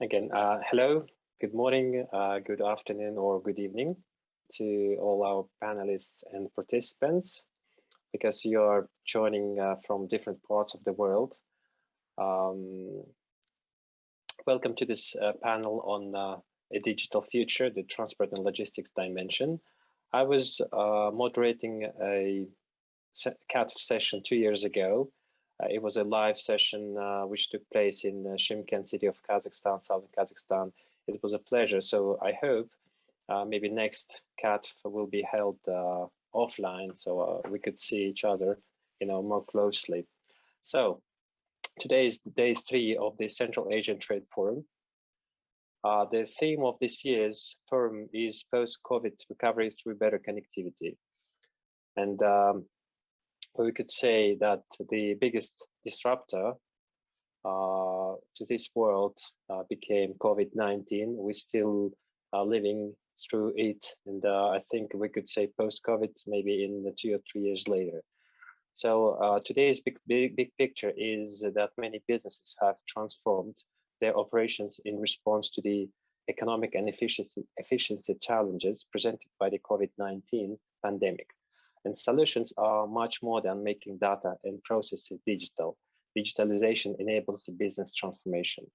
Again, hello, good morning, good afternoon, or good evening to all our panelists and participants, because you are joining from different parts of the world. Welcome to this panel on a digital future, the transport and logistics dimension. I was moderating a CATF session 2 years ago. It was a live session which took place in Shymkent city of Kazakhstan, southern Kazakhstan. It was a pleasure. So I hope maybe next CATF will be held offline, so we could see each other, more closely. So today is day 3 of the Central Asian Trade Forum. The theme of this year's forum is post-COVID recovery through better connectivity. And we could say that the biggest disruptor to this world became COVID-19. We're still living through it, and I think we could say post-COVID maybe in 2 or 3 years later. So today's big picture is that many businesses have transformed their operations in response to the economic and efficiency challenges presented by the COVID-19 pandemic. And solutions are much more than making data and processes digital. Digitalization enables the business transformation.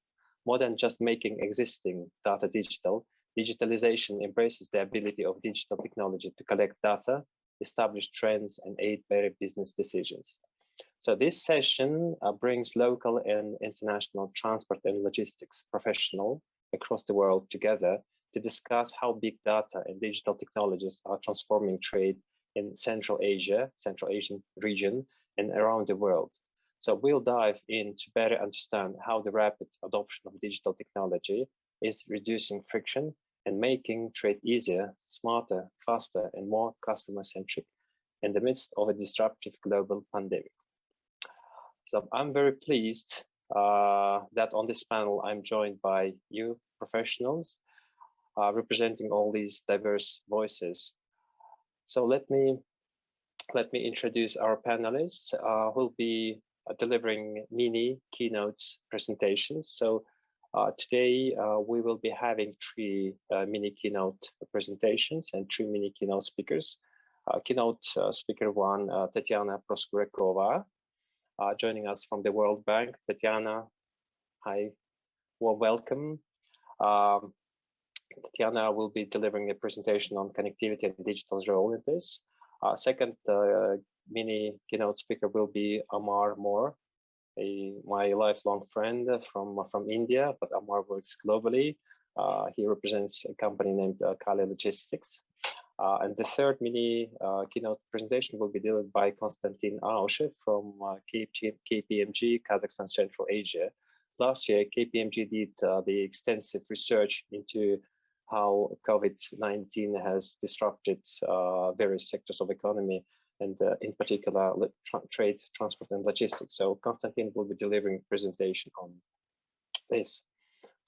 More than just making existing data digital, digitalization embraces the ability of digital technology to collect data, establish trends, and aid better business decisions. So this session brings local and international transport and logistics professionals across the world together to discuss how big data and digital technologies are transforming trade in Central Asian region, and around the world. So we'll dive in to better understand how the rapid adoption of digital technology is reducing friction and making trade easier, smarter, faster, and more customer-centric in the midst of a disruptive global pandemic. So I'm very pleased that on this panel, I'm joined by you professionals representing all these diverse voices. So let me introduce our panelists who'll be delivering mini keynote presentations. So today we will be having 3 mini keynote presentations and 3 mini keynote speakers. Keynote speaker 1, Tatiana Proskuryakova, joining us from the World Bank. Tatiana, hi, well, welcome. Tatiana will be delivering a presentation on connectivity and digital's role in this. Second mini keynote speaker will be Amar, my lifelong friend from India, but Amar works globally. He represents a company named Kale Logistics. And the third mini keynote presentation will be delivered by Konstantin Aushev from KPMG, Kazakhstan, Central Asia. Last year, KPMG did the extensive research into how COVID-19 has disrupted various sectors of economy, and in particular trade, transport, and logistics. So Konstantin will be delivering a presentation on this.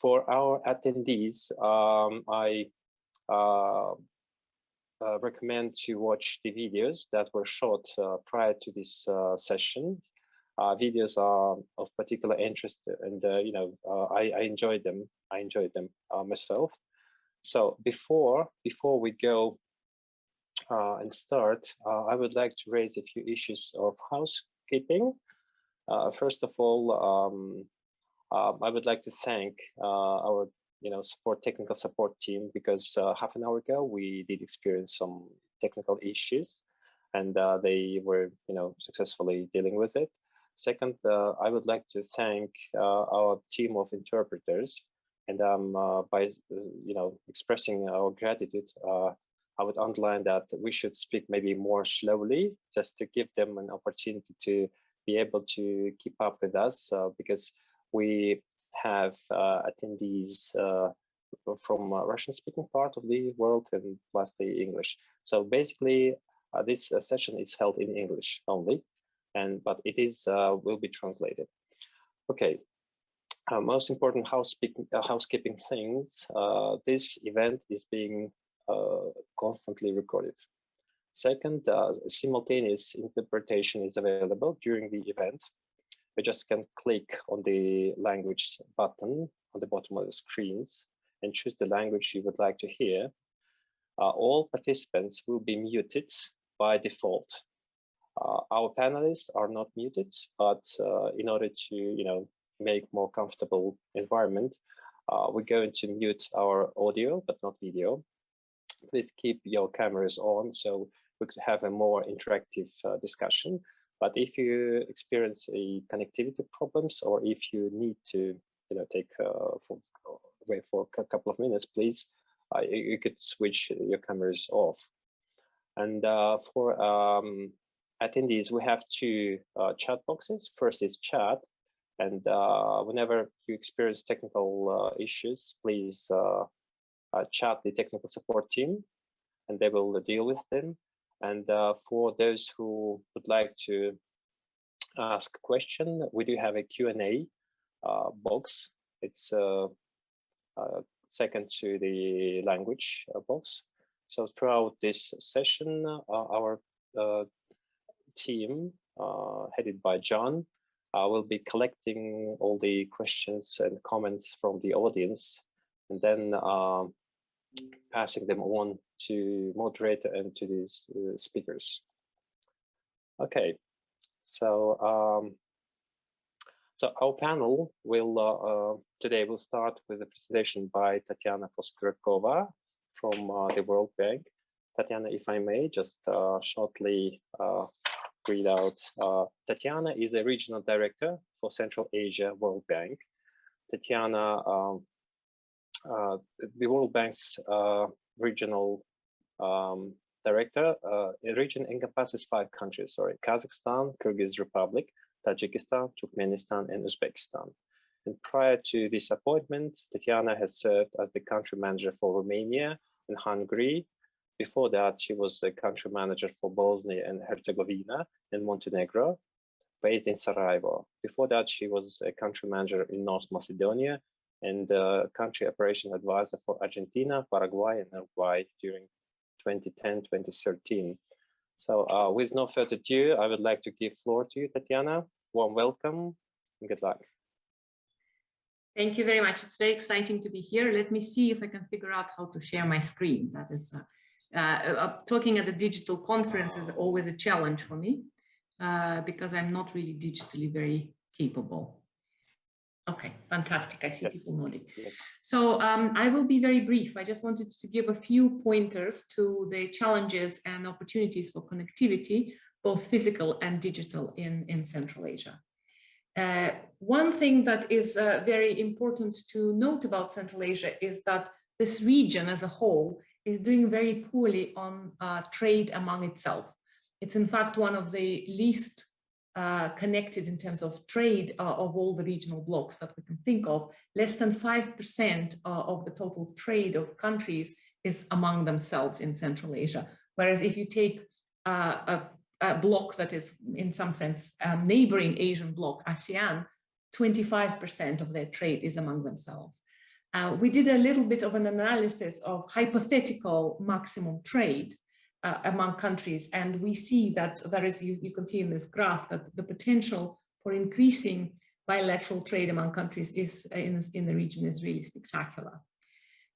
For our attendees, I recommend to watch the videos that were shot prior to this session. Videos are of particular interest, and I enjoyed them. Myself. So before we go and start, I would like to raise a few issues of housekeeping. First of all, I would like to thank our technical support team, because half an hour ago we did experience some technical issues, and they were successfully dealing with it. Second, I would like to thank our team of interpreters. And by expressing our gratitude, I would underline that we should speak maybe more slowly, just to give them an opportunity to be able to keep up with us, because we have attendees from Russian-speaking part of the world and plus the English. So basically, this session is held in English only, but it is will be translated. Okay. Most important housekeeping things, this event is being constantly recorded. Second, simultaneous interpretation is available during the event. You just can click on the language button on the bottom of the screens and choose the language you would like to hear. All participants will be muted by default. Our panelists are not muted, but in order to make more comfortable environment, we're going to mute our audio but not video. Please keep your cameras on so we could have a more interactive discussion. But if you experience connectivity problems, or if you need to take away for a couple of minutes, please you could switch your cameras off. And for attendees, we have two chat boxes. First is chat, and whenever you experience technical issues, please chat the technical support team, and they will deal with them. And for those who would like to ask a question, we do have a Q&A box. It's second to the language box. So throughout this session, our team, headed by John, will be collecting all the questions and comments from the audience, and then passing them on to moderator and to these speakers. Okay, so our panel will today will start with a presentation by Tatiana Proskuryakova from the World Bank. Tatiana, if I may, just shortly read out. Tatiana is a regional director for Central Asia World Bank. Tatiana, the World Bank's regional director, the region encompasses 5 countries, Kazakhstan, Kyrgyz Republic, Tajikistan, Turkmenistan, and Uzbekistan. And prior to this appointment, Tatiana has served as the country manager for Romania and Hungary. Before that, she was the country manager for Bosnia and Herzegovina and Montenegro, based in Sarajevo. Before that, she was a country manager in North Macedonia and country operations advisor for Argentina, Paraguay, and Uruguay during 2010-2013. So with no further ado, I would like to give floor to you, Tatiana. Warm welcome and good luck. Thank you very much. It's very exciting to be here. Let me see if I can figure out how to share my screen. That is talking at a digital conference is always a challenge for me because I'm not really digitally very capable. Okay, fantastic. I see people nodding. Yes. So I will be very brief. I just wanted to give a few pointers to the challenges and opportunities for connectivity, both physical and digital in Central Asia. One thing that is very important to note about Central Asia is that this region as a whole is doing very poorly on trade among itself. It's in fact one of the least connected in terms of trade of all the regional blocks that we can think of. Less than 5% of the total trade of countries is among themselves in Central Asia. Whereas if you take a bloc that is in some sense neighboring Asian bloc, ASEAN, 25% of their trade is among themselves. We did a little bit of an analysis of hypothetical maximum trade among countries, and we see that there is, you can see in this graph that the potential for increasing bilateral trade among countries is in the region is really spectacular.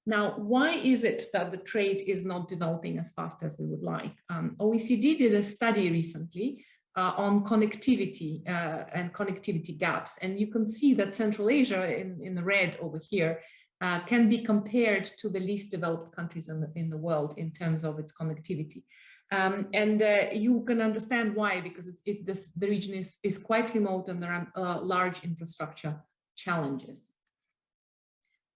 Now, why is it that the trade is not developing as fast as we would like? OECD did a study recently on connectivity and connectivity gaps, and you can see that Central Asia in the red over here can be compared to the least developed countries in the world in terms of its connectivity. You can understand why, because the region is quite remote and there are large infrastructure challenges.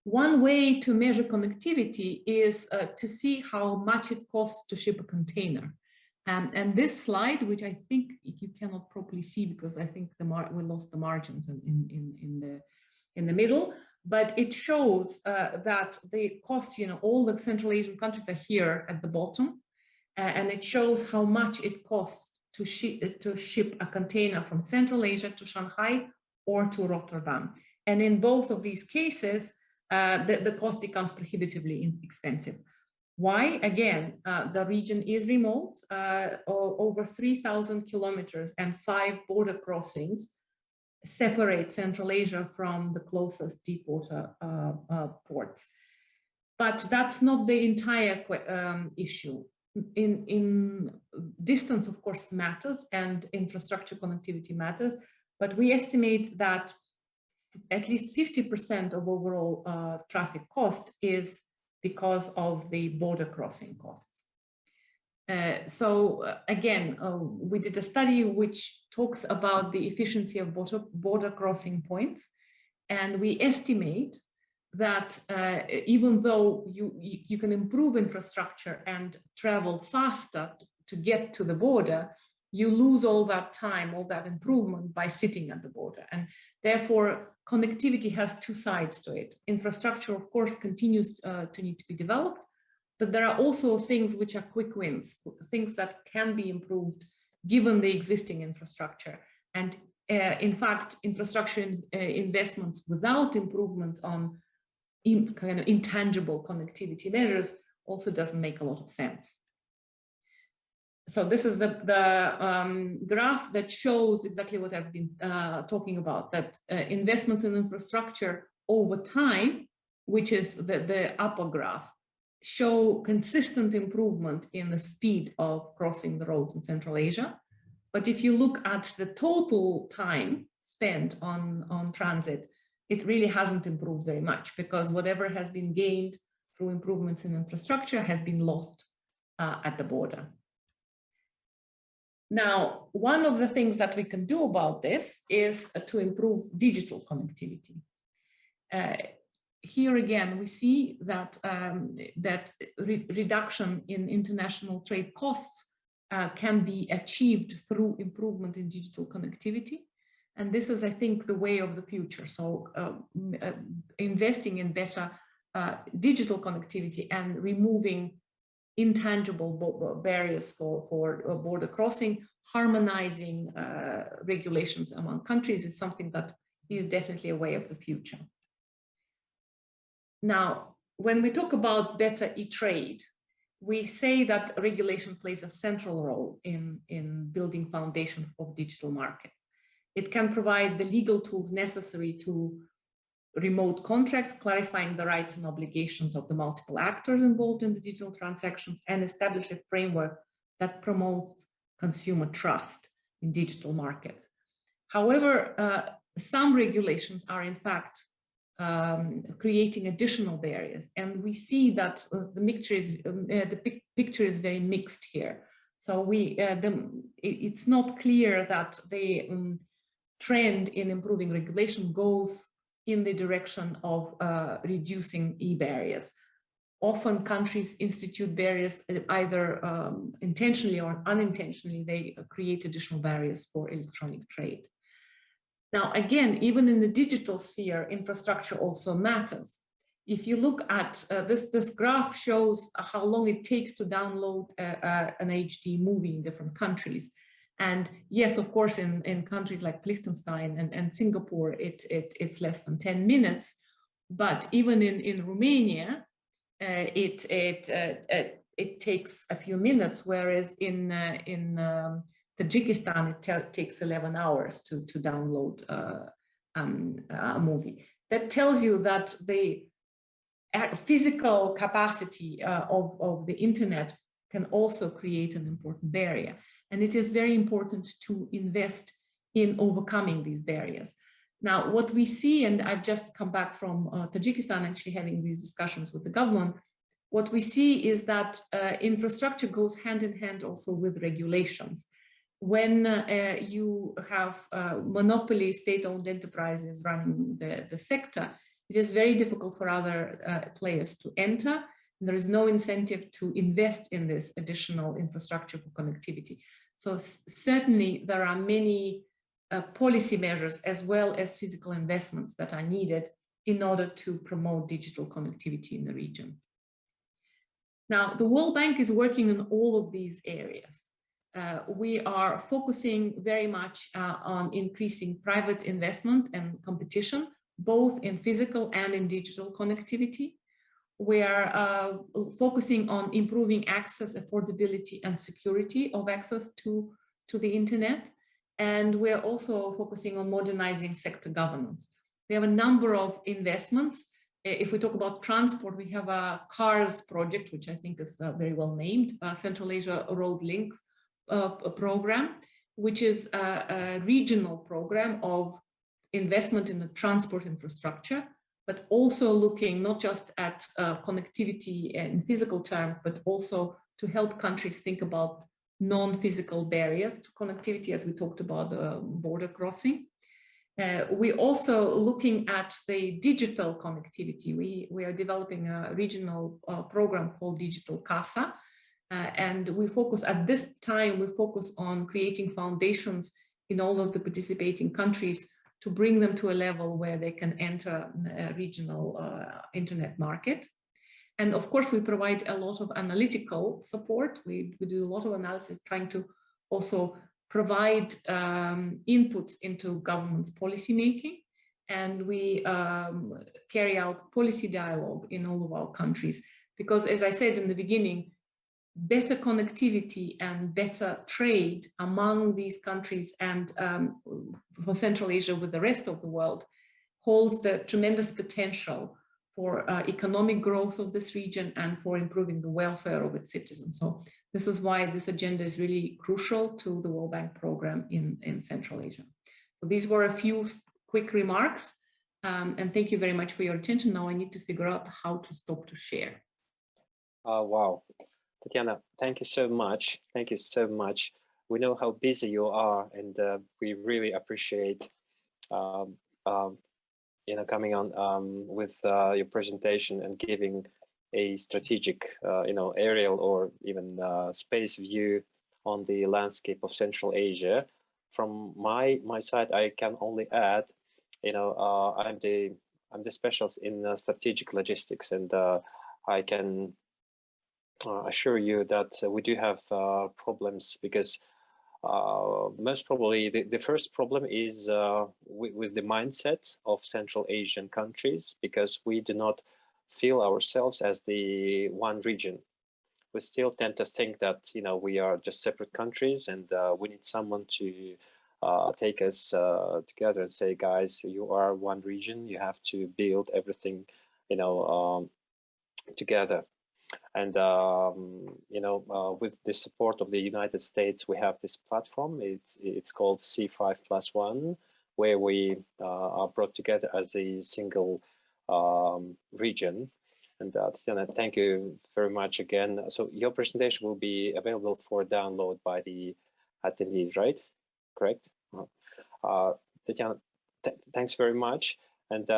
One way to measure connectivity is to see how much it costs to ship a container. And this slide, which I think you cannot properly see because I think we lost the margins in the middle, but it shows that the cost, all the Central Asian countries are here at the bottom, and it shows how much it costs to ship a container from Central Asia to Shanghai or to Rotterdam. And in both of these cases, the cost becomes prohibitively expensive. Why? Again, the region is remote, over 3,000 kilometers and 5 border crossings. separate Central Asia from the closest deep water ports. But that's not the entire issue. In distance, of course, matters, and infrastructure connectivity matters, but we estimate that at least 50% of overall traffic cost is because of the border crossing costs. So again, we did a study which talks about the efficiency of border crossing points, and we estimate that even though you can improve infrastructure and travel faster to get to the border, you lose all that time, all that improvement by sitting at the border. And therefore, connectivity has two sides to it. Infrastructure, of course, continues to need to be developed, but there are also things which are quick wins, things that can be improved given the existing infrastructure. And in fact, infrastructure investments without improvement on kind of intangible connectivity measures also doesn't make a lot of sense. So this is the graph that shows exactly what I've been talking about, that investments in infrastructure over time, which is the upper graph, show consistent improvement in the speed of crossing the roads in Central Asia. But if you look at the total time spent on transit, it really hasn't improved very much, because whatever has been gained through improvements in infrastructure has been lost at the border. Now, one of the things that we can do about this is to improve digital connectivity. Here again, we see that reduction in international trade costs can be achieved through improvement in digital connectivity. And this is, I think, the way of the future. So investing in better digital connectivity and removing intangible barriers for border crossing, harmonizing regulations among countries is something that is definitely a way of the future. Now, when we talk about better e-trade, we say that regulation plays a central role in building foundations of digital markets. It can provide the legal tools necessary to remote contracts, clarifying the rights and obligations of the multiple actors involved in the digital transactions, and establish a framework that promotes consumer trust in digital markets. However, some regulations are in fact creating additional barriers, and we see that the picture is very mixed here. So it's not clear that the trend in improving regulation goes in the direction of reducing e-barriers. Often countries institute barriers either intentionally or unintentionally. They create additional barriers for electronic trade. Now, again, even in the digital sphere, infrastructure also matters. If you look at this graph shows how long it takes to download an HD movie in different countries. And yes, of course, in countries like Liechtenstein and Singapore, it's less than 10 minutes. But even in Romania, it takes a few minutes, whereas in Tajikistan, it takes 11 hours to download a movie. That tells you that the physical capacity of the internet can also create an important barrier. And it is very important to invest in overcoming these barriers. Now, what we see, and I've just come back from Tajikistan, actually having these discussions with the government, what we see is that infrastructure goes hand in hand also with regulations. When you have monopoly state-owned enterprises running the sector, it is very difficult for other players to enter. There is no incentive to invest in this additional infrastructure for connectivity. So certainly there are many policy measures as well as physical investments that are needed in order to promote digital connectivity in the region. Now, the World Bank is working on all of these areas. We are focusing very much on increasing private investment and competition, both in physical and in digital connectivity. We are focusing on improving access, affordability, and security of access to the internet. And we're also focusing on modernizing sector governance. We have a number of investments. If we talk about transport, we have a CARS project, which I think is very well named, Central Asia Road Links program, which is a regional program of investment in the transport infrastructure, but also looking not just at connectivity in physical terms, but also to help countries think about non-physical barriers to connectivity, as we talked about border crossing. We're also looking at the digital connectivity. We are developing a regional program called Digital CASA, and we focus at this time, we focus on creating foundations in all of the participating countries to bring them to a level where they can enter a regional internet market. And of course, we provide a lot of analytical support. We do a lot of analysis, trying to also provide inputs into government's policy making. And we carry out policy dialogue in all of our countries. Because as I said in the beginning, better connectivity and better trade among these countries and for Central Asia with the rest of the world holds the tremendous potential for economic growth of this region and for improving the welfare of its citizens. So this is why this agenda is really crucial to the World Bank program in Central Asia. So these were a few quick remarks, and thank you very much for your attention. Now I need to figure out how to stop to share. Wow. Tatiana, thank you so much. Thank you so much. We know how busy you are, and we really appreciate coming on with your presentation and giving a strategic, aerial or even space view on the landscape of Central Asia. From my side, I can only add, I'm the specialist in strategic logistics, and I can assure you that we do have problems, because most probably the first problem is with the mindset of Central Asian countries, because we do not feel ourselves as the one region. We still tend to think that we are just separate countries, and we need someone to take us together and say, guys, you are one region, you have to build everything together. And with the support of the United States, we have this platform. It's called C5+1, where we are brought together as a single region. And Tatiana, thank you very much again. So your presentation will be available for download by the attendees, right? Correct? Tatiana, thanks very much. And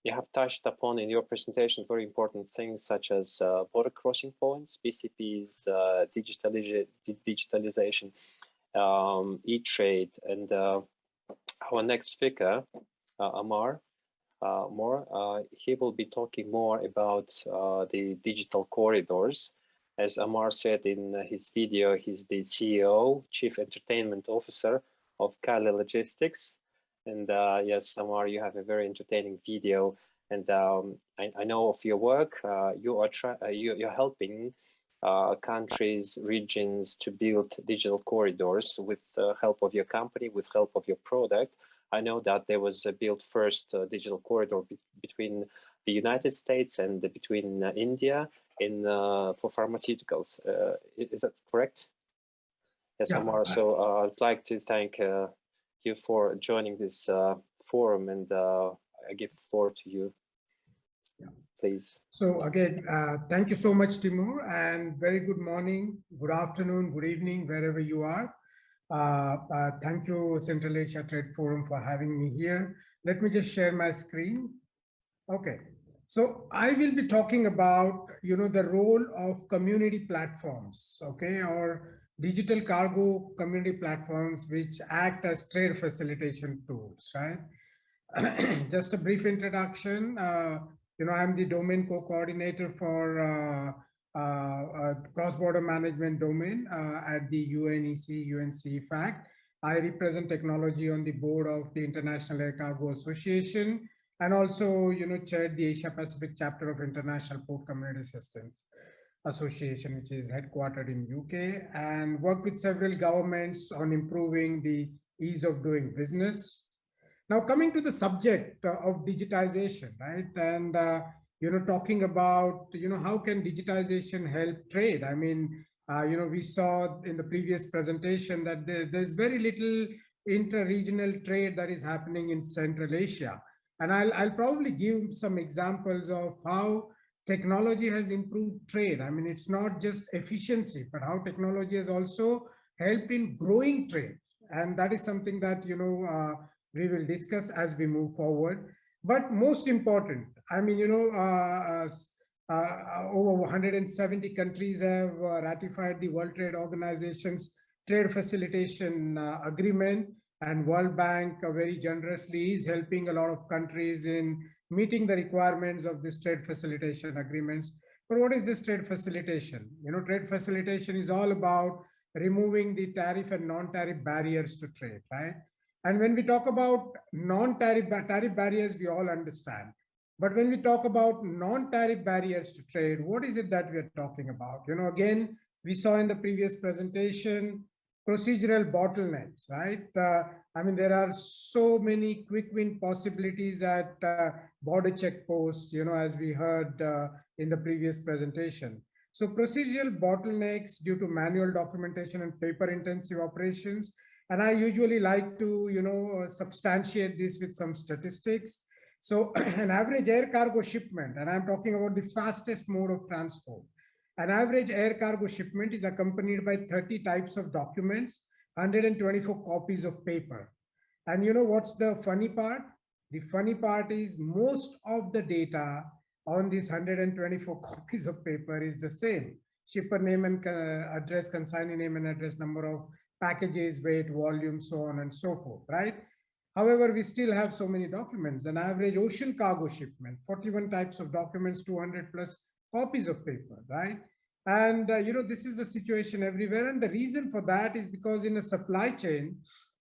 you have touched upon in your presentation very important things such as border crossing points, BCPs, digitalization, e-trade, and our next speaker, Amar, he will be talking more about the digital corridors. As Amar said in his video, he's the CEO, Chief Entertainment Officer of Kale Logistics. And yes, Amar, you have a very entertaining video, and I know of your work. You're helping countries, regions to build digital corridors with the help of your company, with help of your product. I know that there was a built first digital corridor between the United States and between India for pharmaceuticals. Is that correct? Yes, yeah. Amar. So I'd like to thank you for joining this forum, and I give the floor to you. Yeah. Please. So again, thank you so much, Timur, and very good morning, good afternoon, good evening, wherever you are. Thank you, Central Asia Trade Forum, for having me here. Let me just share my screen. Okay. So I will be talking about, the role of community platforms, okay, or digital cargo community platforms, which act as trade facilitation tools, right? Just a brief introduction. I'm the domain co-coordinator for cross-border management domain at the UNEC, UNCFAC. I represent technology on the board of the International Air Cargo Association, and also, chaired the Asia Pacific chapter of International Port Community Systems Association, which is headquartered in UK, and work with several governments on improving the ease of doing business. Now, coming to the subject of digitization, right? And, talking about, how can digitization help trade? I mean, we saw in the previous presentation that there's very little inter-regional trade that is happening in Central Asia. And I'll probably give some examples of how technology has improved trade. I mean, it's not just efficiency, but how technology has also helped in growing trade. And that is something that, we will discuss as we move forward. But most important, I mean, over 170 countries have ratified the World Trade Organization's trade facilitation agreement, and World Bank very generously is helping a lot of countries in meeting the requirements of this trade facilitation agreements. But what is this trade facilitation? Trade facilitation is all about removing the tariff and non-tariff barriers to trade, right? And when we talk about non-tariff barriers, we all understand. But when we talk about non-tariff barriers to trade, what is it that we are talking about? Again, we saw in the previous presentation, procedural bottlenecks, right? I mean, there are so many quick win possibilities at border checkposts, as we heard in the previous presentation. So procedural bottlenecks due to manual documentation and paper intensive operations. And I usually like to, substantiate this with some statistics. So an average air cargo shipment, and I'm talking about the fastest mode of transport. An average air cargo shipment is accompanied by 30 types of documents, 124 copies of paper. And what's the funny part? The funny part is most of the data on these 124 copies of paper is the same. Shipper name and address, consignee name and address, number of packages, weight, volume, so on and so forth, right? However, we still have so many documents. An average ocean cargo shipment, 41 types of documents, 200 plus copies of paper, right? And, this is the situation everywhere. And the reason for that is because in a supply chain,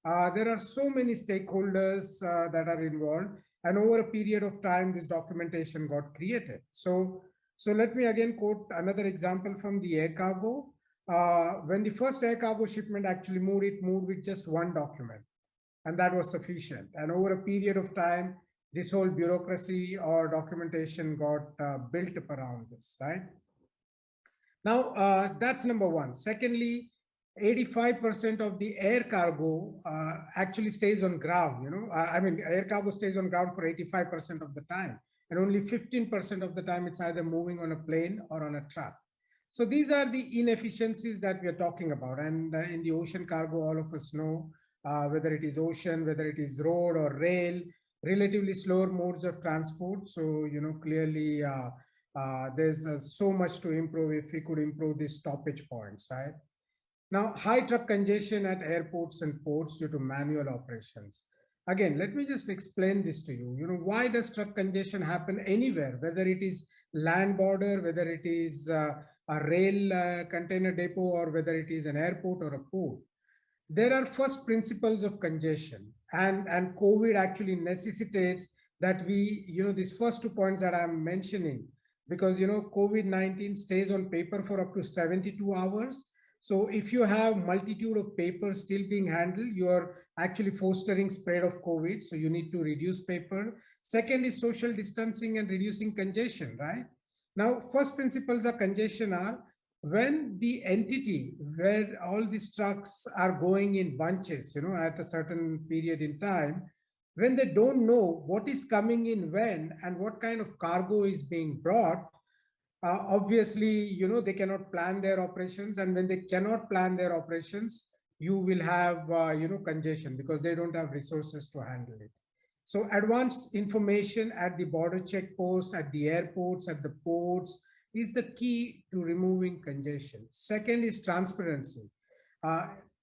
there are so many stakeholders that are involved. And over a period of time, this documentation got created. So let me again quote another example from the air cargo. When the first air cargo shipment actually moved, it moved with just one document. And that was sufficient. And over a period of time, this whole bureaucracy or documentation got built up around this, right? Now, that's number one. Secondly, 85% of the air cargo actually stays on ground. I mean, air cargo stays on ground for 85% of the time. And only 15% of the time, it's either moving on a plane or on a truck. So these are the inefficiencies that we are talking about. And in the ocean cargo, all of us know, whether it is ocean, whether it is road or rail, relatively slower modes of transport. So, clearly there's so much to improve if we could improve these stoppage points, right? Now, high truck congestion at airports and ports due to manual operations. Again, let me just explain this to you. Why does truck congestion happen anywhere, whether it is land border, whether it is a rail container depot, or whether it is an airport or a port? There are first principles of congestion, and COVID actually necessitates that we, these first 2 points that I'm mentioning, because, COVID-19 stays on paper for up to 72 hours. So if you have multitude of paper still being handled, you are actually fostering spread of COVID. So you need to reduce paper. Second is social distancing and reducing congestion, right? Now, first principles of congestion are when the entity where all these trucks are going in bunches, at a certain period in time, when they don't know what is coming in when and what kind of cargo is being brought, obviously, they cannot plan their operations. And when they cannot plan their operations, you will have, congestion because they don't have resources to handle it. So advanced information at the border checkpost, at the airports, at the ports is the key to removing congestion. Second is transparency.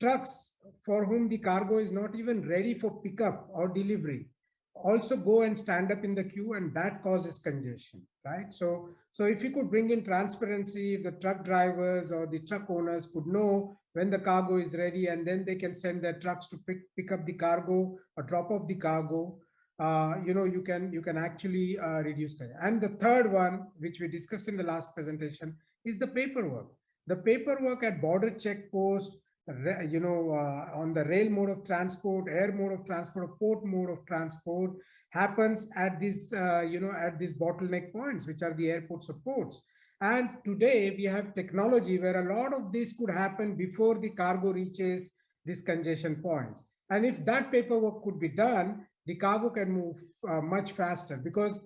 Trucks for whom the cargo is not even ready for pickup or delivery also go and stand up in the queue, and that causes congestion, right? So if you could bring in transparency, the truck drivers or the truck owners could know when the cargo is ready, and then they can send their trucks to pick up the cargo or drop off the cargo. You can actually reduce that. And the third one, which we discussed in the last presentation, is the paperwork. The paperwork at border checkpost, on the rail mode of transport, air mode of transport, port mode of transport happens at these, at these bottleneck points, which are the airport supports. And today we have technology where a lot of this could happen before the cargo reaches these congestion points. And if that paperwork could be done, the cargo can move much faster, because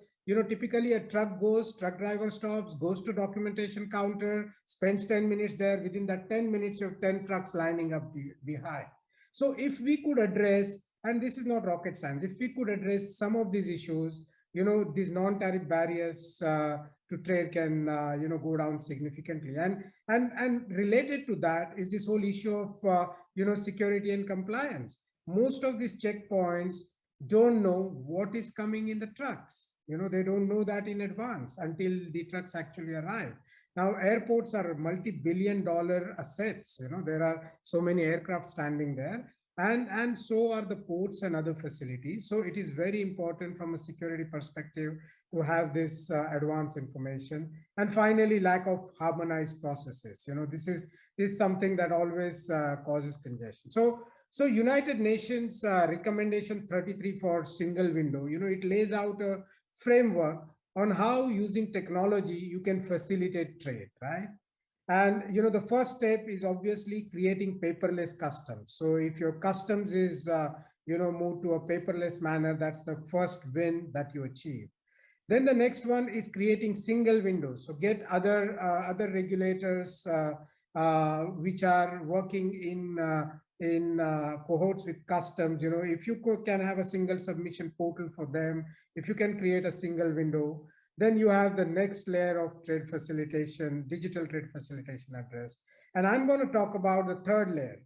typically a truck driver stops, goes to documentation counter, spends 10 minutes there. Within that 10 minutes, you have 10 trucks lining up behind. So if we could address, and this is not rocket science, if we could address some of these issues, these non-tariff barriers to trade can, go down significantly. And related to that is this whole issue of, security and compliance. Most of these checkpoints don't know what is coming in the trucks. They don't know that in advance until the trucks actually arrive. Now, airports are multi-billion-dollar assets. There are so many aircraft standing there, and so are the ports and other facilities. So it is very important from a security perspective to have this advanced information. And finally, lack of harmonized processes. This is something that always causes congestion. So United Nations recommendation 33 for single window, it lays out a framework on how using technology you can facilitate trade, right? And the first step is obviously creating paperless customs. So if your customs is moved to a paperless manner, that's the first win that you achieve. Then the next one is creating single windows. So get other regulators which are working in cohorts with customs. If you can have a single submission portal for them, if you can create a single window, then you have the next layer of trade facilitation, digital trade facilitation addressed. And I'm going to talk about the third layer,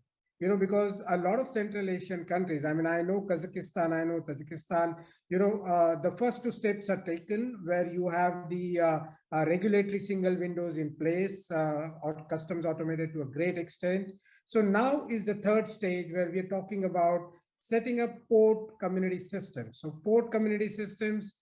because a lot of Central Asian countries, I know Kazakhstan, I know Tajikistan, the first two steps are taken where you have the regulatory single windows in place, or customs automated to a great extent. So now is the third stage where we're talking about setting up port community systems. So port community systems,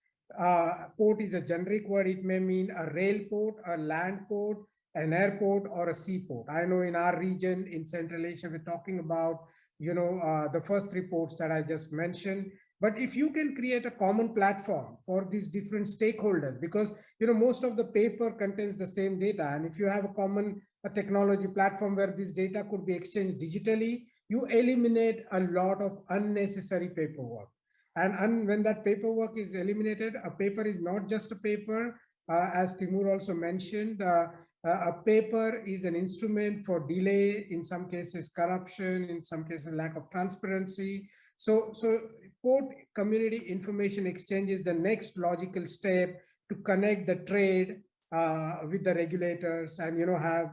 port is a generic word. It may mean a rail port, a land port, an airport, or a seaport. I know in our region, in Central Asia, we're talking about, the first three ports that I just mentioned. But if you can create a common platform for these different stakeholders, because, most of the paper contains the same data. And if you have a common technology platform where this data could be exchanged digitally, you eliminate a lot of unnecessary paperwork. And when that paperwork is eliminated, a paper is not just a paper. As Timur also mentioned, a paper is an instrument for delay, in some cases corruption, in some cases lack of transparency. So port community information exchange is the next logical step to connect the trade with the regulators and have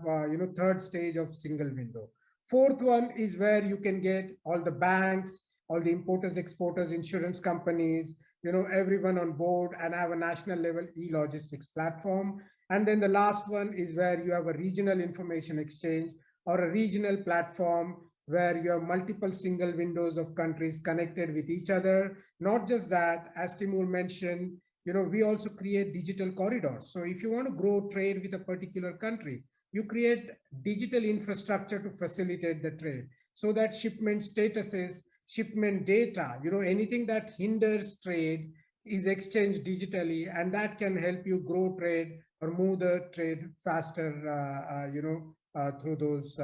third stage of single window. Fourth one is where you can get all the banks, all the importers, exporters, insurance companies, everyone on board and have a national level e-logistics platform. And then the last one is where you have a regional information exchange or a regional platform where you have multiple single windows of countries connected with each other. Not just that, as Timur mentioned, we also create digital corridors. So if you want to grow trade with a particular country, you create digital infrastructure to facilitate the trade so that shipment statuses, shipment data, anything that hinders trade is exchanged digitally, and that can help you grow trade or move the trade faster, through those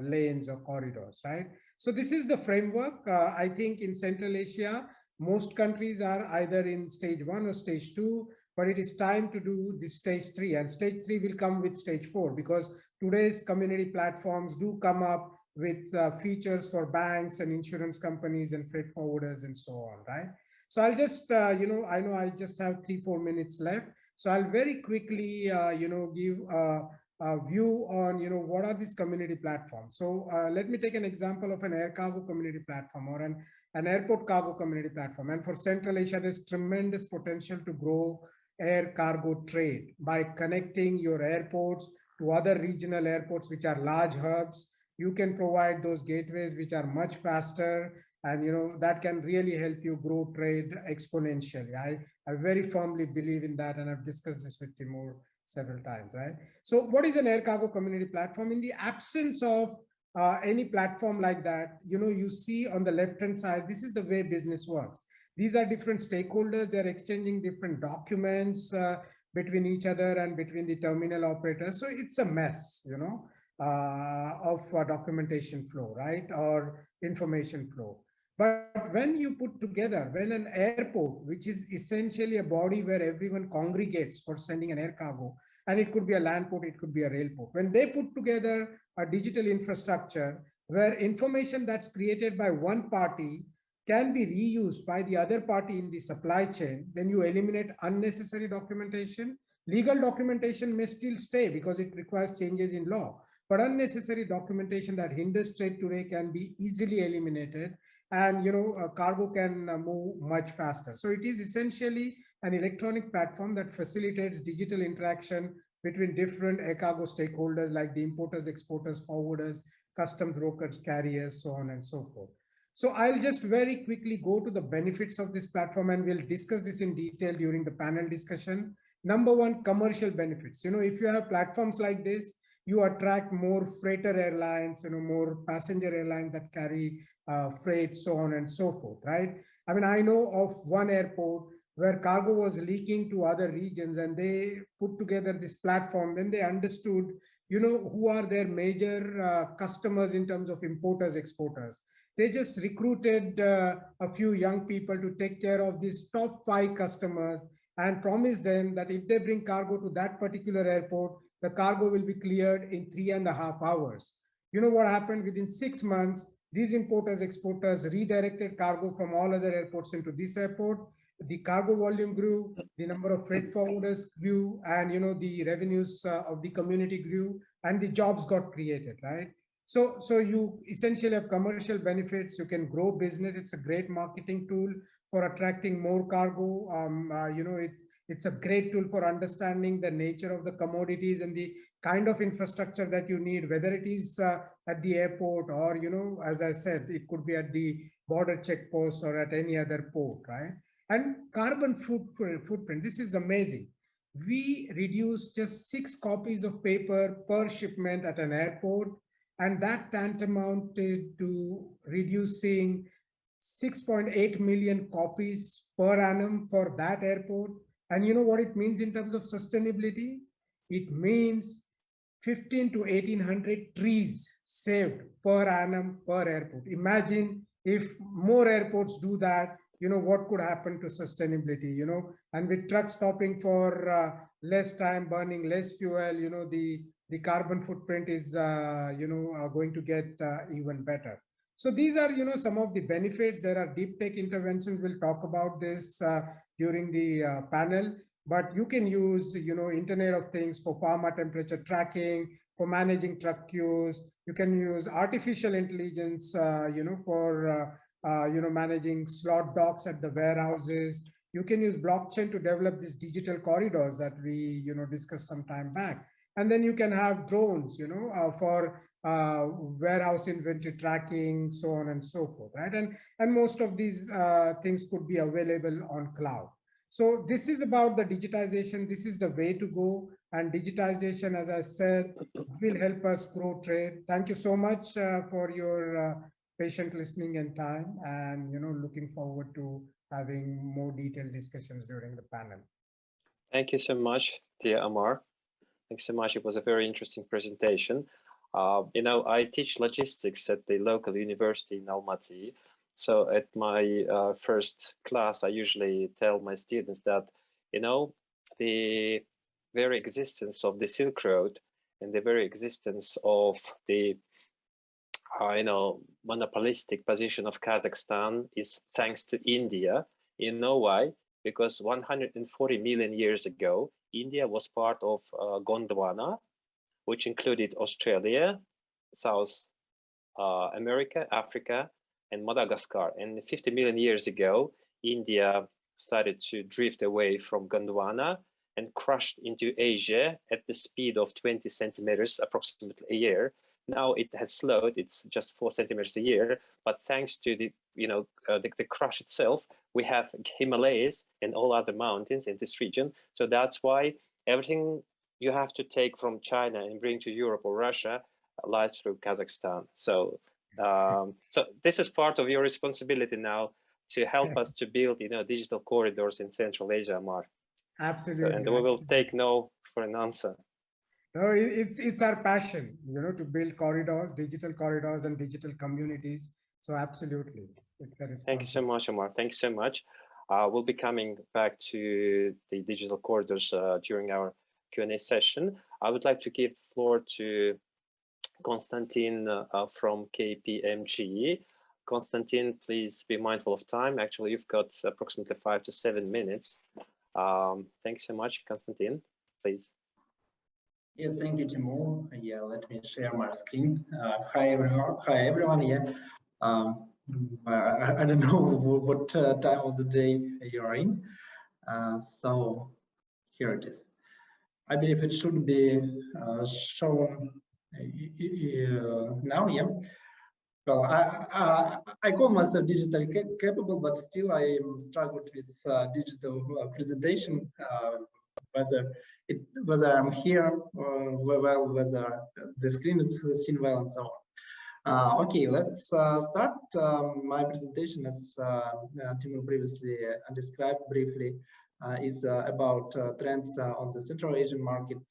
lanes or corridors, right? So this is the framework. I think in Central Asia, most countries are either in stage 1 or stage 2, but it is time to do this stage 3, and stage 3 will come with stage 4, because today's community platforms do come up with features for banks and insurance companies and freight forwarders and so on, right? So I'll just, I know I just have 3-4 minutes left. So I'll very quickly, give a view on, what are these community platforms. So let me take an example of an air cargo community platform or an airport cargo community platform. And for Central Asia, there's tremendous potential to grow air cargo trade by connecting your airports to other regional airports, which are large hubs. You can provide those gateways, which are much faster, and that can really help you grow trade exponentially. I very firmly believe in that, and I've discussed this with Timur several times, right? So what is an air cargo community platform? In the absence of any platform like that, you see on the left-hand side, this is the way business works. These are different stakeholders. They're exchanging different documents between each other and between the terminal operators. So it's a mess, of documentation flow, right? Or information flow. But when you put together, when an airport, which is essentially a body where everyone congregates for sending an air cargo, and it could be a land port, it could be a rail port, when they put together a digital infrastructure where information that's created by one party can be reused by the other party in the supply chain, then you eliminate unnecessary documentation. Legal documentation may still stay because it requires changes in law, but unnecessary documentation that hinders trade today can be easily eliminated, and cargo can move much faster. So it is essentially an electronic platform that facilitates digital interaction between different air cargo stakeholders like the importers, exporters, forwarders, customs brokers, carriers, so on and so forth. So I'll just very quickly go to the benefits of this platform, and we'll discuss this in detail during the panel discussion. Number one, commercial benefits. If you have platforms like this, you attract more freighter airlines, more passenger airlines that carry freight, so on and so forth, right? I mean, I know of one airport where cargo was leaking to other regions, and they put together this platform. Then they understood, who are their major customers in terms of importers, exporters. They just recruited a few young people to take care of these top 5 customers and promised them that if they bring cargo to that particular airport, the cargo will be cleared in 3.5 hours. You know what happened? Within 6 months, these importers, exporters redirected cargo from all other airports into this airport. The cargo volume grew, the number of freight forwarders grew, and the revenues of the community grew, and the jobs got created, right? So you essentially have commercial benefits. You can grow business. It's a great marketing tool for attracting more cargo. It's a great tool for understanding the nature of the commodities and the kind of infrastructure that you need, whether it is at the airport or, as I said, it could be at the border checkposts or at any other port, right? And carbon footprint, this is amazing. We reduce just 6 copies of paper per shipment at an airport, and that tantamounted to reducing 6.8 million copies per annum for that airport. And you know what it means in terms of sustainability? It means 15 to 1800 trees saved per annum per airport. Imagine if more airports do that, what could happen to sustainability, and with trucks stopping for less time, burning less fuel, the carbon footprint is, going to get even better. So these are, some of the benefits. There are deep tech interventions. We'll talk about this during the panel, but you can use, Internet of Things for pharma temperature tracking, for managing truck queues. You can use artificial intelligence, for, managing slot docks at the warehouses. You can use blockchain to develop these digital corridors that we, discussed some time back. And then you can have drones, for warehouse inventory tracking, so on and so forth, right? And most of these things could be available on cloud. So this is about the digitization. This is the way to go. And digitization, as I said, will help us grow trade. Thank you so much for your patient listening and time. And, looking forward to having more detailed discussions during the panel. Thank you so much, dear Amar. Thanks so much. It was a very interesting presentation. I teach logistics at the local university in Almaty. So at my first class, I usually tell my students that, the very existence of the Silk Road and the very existence of the, monopolistic position of Kazakhstan is thanks to India. You know why? Because 140 million years ago, India was part of Gondwana, which included Australia, South America, Africa, and Madagascar. And 50 million years ago, India started to drift away from Gondwana and crashed into Asia at the speed of 20 centimeters approximately a year. Now it has slowed, it's just 4 centimeters a year, but thanks to the, the crash itself, we have Himalayas and all other mountains in this region. So that's why everything you have to take from China and bring to Europe or Russia lies through Kazakhstan. So, so this is part of your responsibility now to help us to build, digital corridors in Central Asia, Amar. Absolutely. So, and we will take no for an answer. No, it's our passion, to build corridors, digital corridors and digital communities. So absolutely, it's a responsibility. Thank you so much, Amar. Thank you so much. We'll be coming back to the digital corridors during our Q&A session. I would like to give the floor to Konstantin from KPMG. Konstantin, please be mindful of time. Actually, you've got approximately 5 to 7 minutes. Thanks so much, Konstantin. Please. Yes, thank you, Timur. Yeah, let me share my screen. Hi, everyone. Yeah, I don't know what time of the day you're in. So here it is. I believe it should be shown now. Yeah. Well, I call myself digitally capable, but still I struggled with digital presentation. Whether I'm here or whether the screen is seen well and so on. Okay, let's start. My presentation, as Timur previously described briefly, is about trends on the Central Asian market,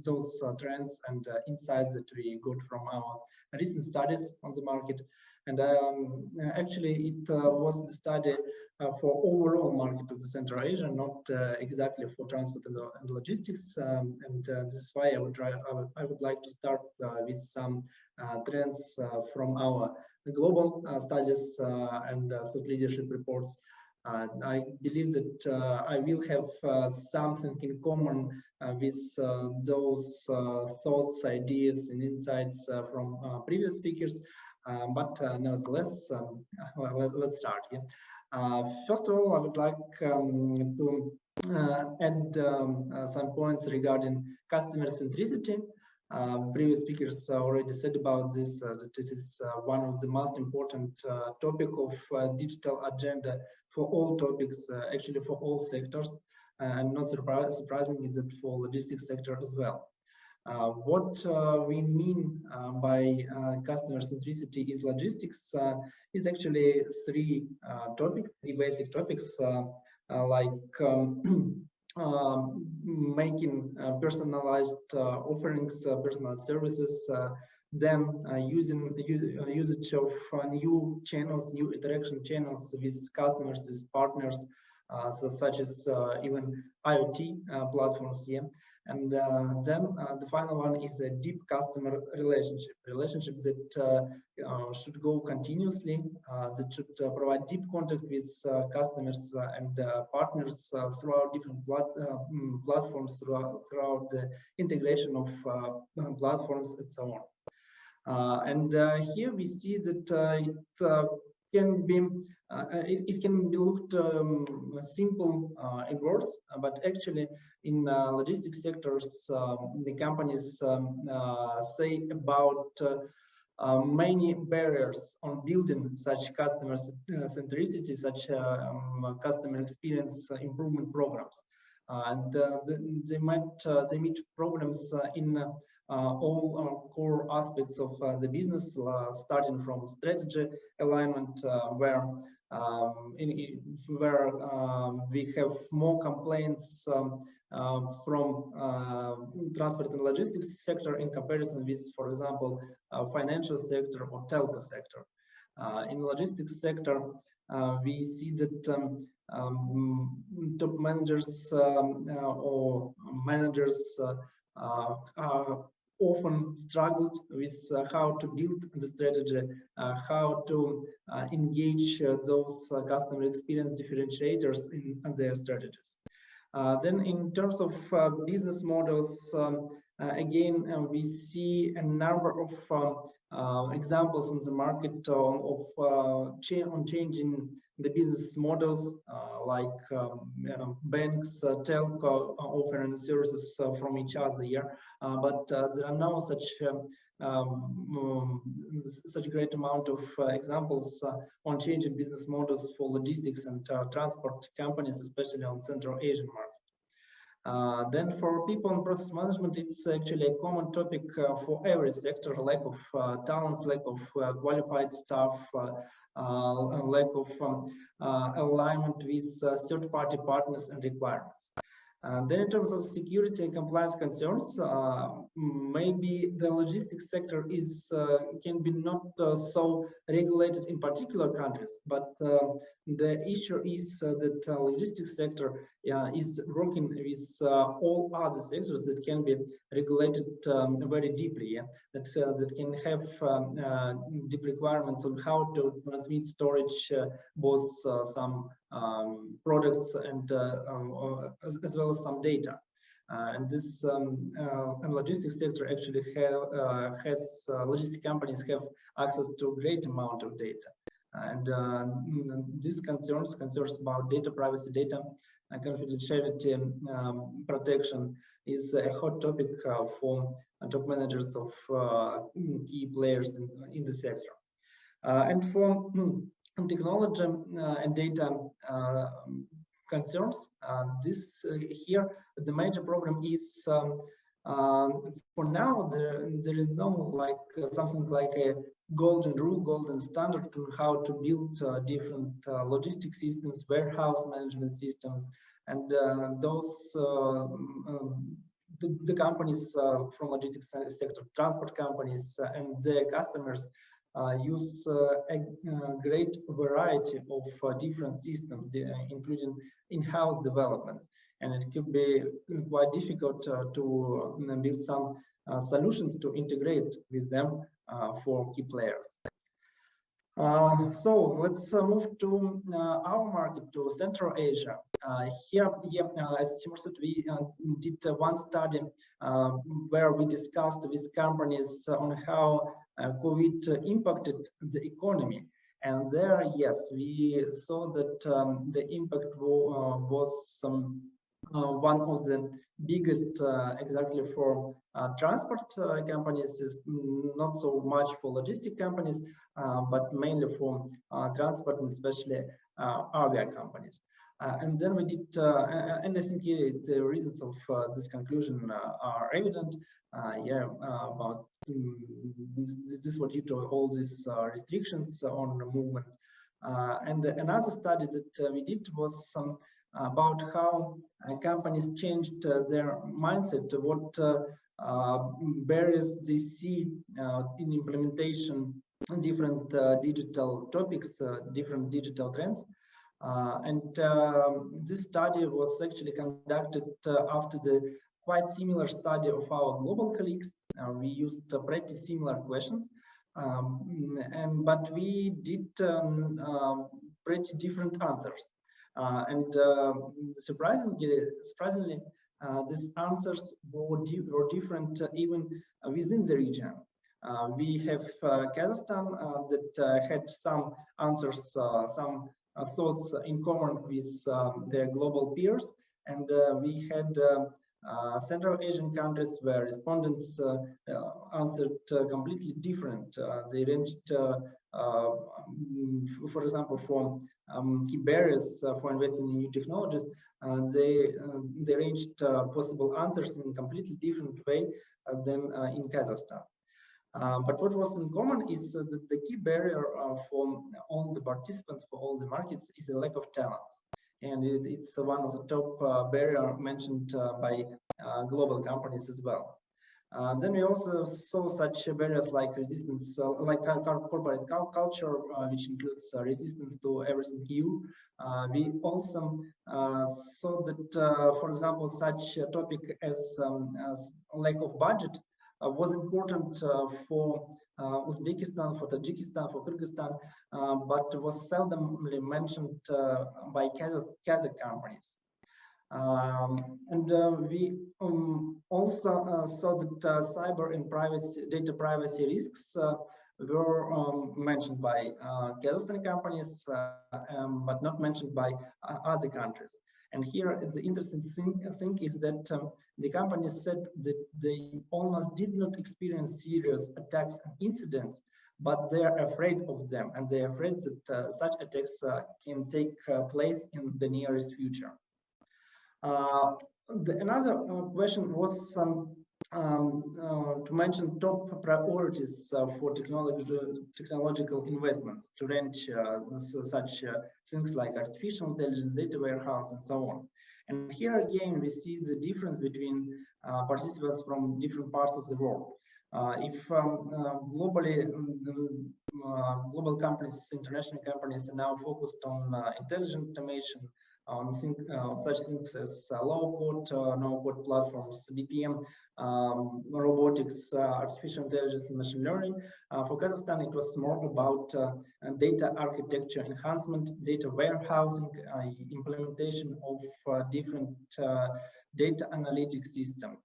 those trends and insights that we got from our recent studies on the market. And actually, it was the study for overall market of the Central Asia, not exactly for transport and logistics. And this is why I would like to start with some trends from our global studies and thought leadership reports. I believe that I will have something in common with those thoughts, ideas, and insights from previous speakers. But nevertheless, let's start. Yeah. First of all, I would like to add some points regarding customer centricity. Previous speakers already said about this, that it is one of the most important topic of digital agenda for all topics, actually for all sectors, and not surprisingly that for logistics sector as well. What we mean by customer centricity is logistics is actually three basic topics, like making personalized offerings, personalized services, then usage of new channels, new interaction channels with customers, with partners, such as even IoT platforms. Yeah. And then the final one is a deep customer relationship that should go continuously, that should provide deep contact with customers and partners throughout different platforms, throughout the integration of platforms and so on. And here we see that it can be looked simple in words, but actually in logistics sectors, the companies say about many barriers on building such customer centricity, such customer experience improvement programs. And they meet problems in all core aspects of the business, starting from strategy alignment, where we have more complaints from transport and logistics sector in comparison with, for example, financial sector or telco sector. In the logistics sector, we see that top managers or managers often struggled with how to build the strategy, how to engage those customer experience differentiators in their strategies. Then in terms of business models, again, we see a number of examples in the market of changing the business models, like banks, telco offering services from each other here, but there are no such great amount of examples on changing business models for logistics and transport companies, especially on Central Asian market. Then for people and process management, it's actually a common topic for every sector: lack of talents, lack of qualified staff, lack of alignment with third-party partners and requirements. Then in terms of security and compliance concerns, maybe the logistics sector can be not so regulated in particular countries, but the issue is that the logistics sector is working with all other sectors that can be regulated very deeply, that can have deep requirements on how to transmit, storage both some products and as well as some data. And this logistics sector actually has logistic companies have access to a great amount of data. And these concerns about data privacy, data confidentiality protection is a hot topic for top managers of key players in the sector. And for technology and data concerns, here the major problem is for now there is no something like a golden rule, golden standard on how to build different logistic systems, warehouse management systems, and those the companies from logistics sector, transport companies and their customers use a great variety of different systems, including in-house developments, and it could be quite difficult to build some solutions to integrate with them for key players. So let's move to our market, to Central Asia. Here, as Timur said, we did one study where we discussed with companies on how COVID impacted the economy. And there, yes, we saw that the impact was one of the biggest exactly for transport companies, is not so much for logistic companies, but mainly for transport and especially avia companies. And then we did, and I think the reasons of this conclusion are evident. About this was due to all these restrictions on movement. And another study that we did was about how companies changed their mindset, what barriers they see in implementation, different digital topics, different digital trends. And this study was actually conducted after the quite similar study of our global colleagues. We used pretty similar questions, but we did pretty different answers. And surprisingly, these answers were different even within the region. We have Kazakhstan that had some answers, some thoughts in common with their global peers, and we had Central Asian countries where respondents answered completely different. They ranged, for example, for key barriers for investing in new technologies. They ranged possible answers in a completely different way than in Kazakhstan. But what was in common is that the key barrier for all the participants, for all the markets, is a lack of talents. And it's one of the top barrier mentioned by global companies as well. Then we also saw such barriers like resistance, like corporate culture, which includes resistance to everything new. We also saw that, for example, such a topic as lack of budget was important for Uzbekistan, for Tajikistan, for Kyrgyzstan, but was seldomly mentioned by Kazakh companies. And we also saw that cyber and data privacy risks were mentioned by Kazakhstan companies, but not mentioned by other countries. And here, the interesting thing is that the companies said that they almost did not experience serious attacks and incidents, but they are afraid of them, and they are afraid that such attacks can take place in the nearest future. Another question was to mention top priorities for technological investments to range such things like artificial intelligence, data warehouse, and so on. And here again, we see the difference between participants from different parts of the world. If globally, global companies, international companies are now focused on intelligent automation, on such things as low-code, no-code platforms, BPM, robotics, artificial intelligence, and machine learning. For Kazakhstan, it was more about data architecture enhancement, data warehousing, implementation of different data analytic systems.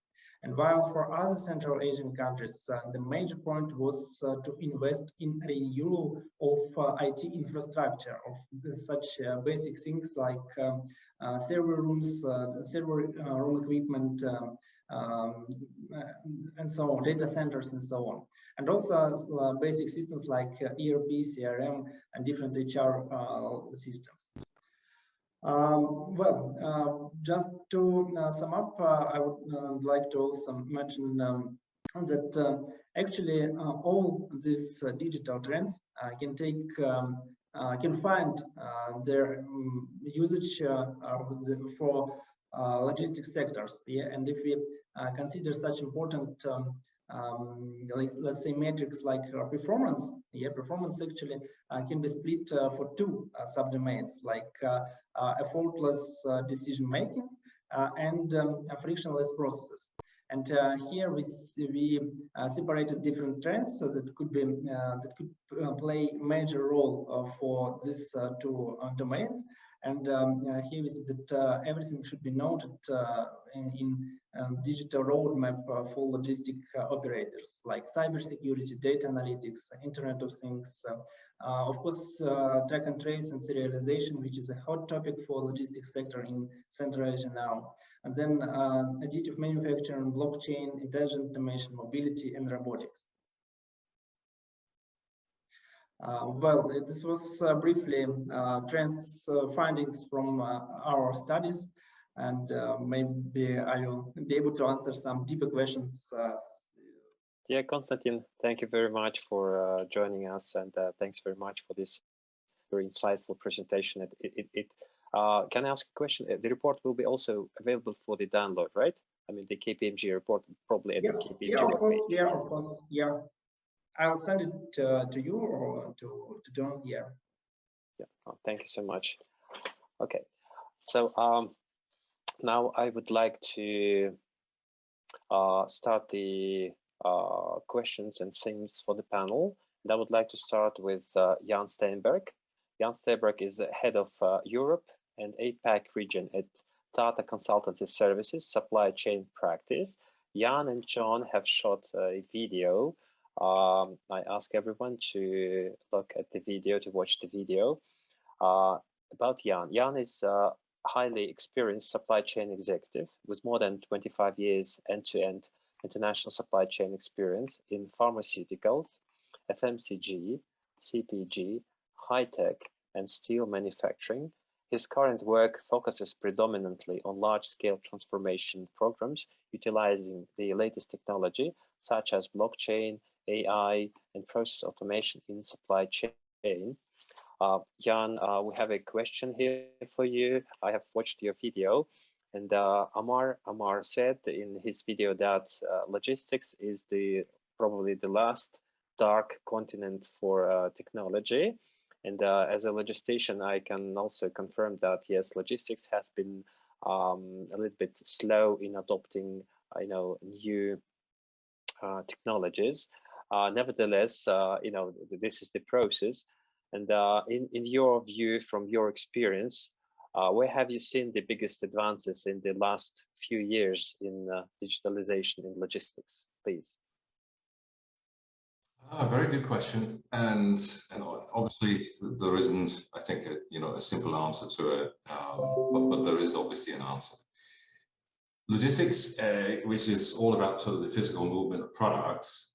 And while for other Central Asian countries, the major point was to invest in renewal of IT infrastructure, of such basic things like server rooms, server room equipment, and so on, data centers and so on. And also basic systems like ERP, CRM, and different HR systems. Just to sum up, I would like to also mention that actually all these digital trends can find their usage for logistics sectors. Yeah, and if we consider such important let's say metrics like performance, performance actually can be split for two subdomains, like effortless decision making and frictionless processes. And here we separated different trends so that could be that could play major role for these two domains. And here we see that everything should be noted in digital roadmap for logistic operators, like cybersecurity, data analytics, Internet of Things, of course, track and trace and serialization, which is a hot topic for logistics sector in Central Asia now. And then additive manufacturing, blockchain, intelligent automation, mobility, and robotics. This was briefly trends findings from our studies, and maybe I will be able to answer some deeper questions. Yeah, Konstantin, thank you very much for joining us, and thanks very much for this very insightful presentation. Can I ask a question? The report will be also available for the download, right? I mean, the KPMG report probably at the KPMG webpage. Yeah, of course, yeah. I'll send it to you or to John here. Yeah, oh, thank you so much. Okay, so now I would like to start the questions and things for the panel. And I would like to start with Jan Steenberg. Jan Steenberg is the head of Europe and APAC region at Tata Consultancy Services Supply Chain Practice. Jan and John have shot a video. I ask everyone to look at the video, to watch the video about Jan. Jan is a highly experienced supply chain executive with more than 25 years end-to-end international supply chain experience in pharmaceuticals, FMCG, CPG, high-tech, and steel manufacturing. His current work focuses predominantly on large-scale transformation programs utilizing the latest technology, such as blockchain, AI, and process automation in supply chain. Jan, we have a question here for you. I have watched your video, and Amar said in his video that logistics is probably the last dark continent for technology. And as a logistician, I can also confirm that yes, logistics has been a little bit slow in adopting, new technologies. Nevertheless, this is the process. And in your view, from your experience, where have you seen the biggest advances in the last few years in digitalization in logistics, please? Very good question, and obviously there isn't, I think, a simple answer to it, but there is obviously an answer. Logistics, which is all about sort of the physical movement of products,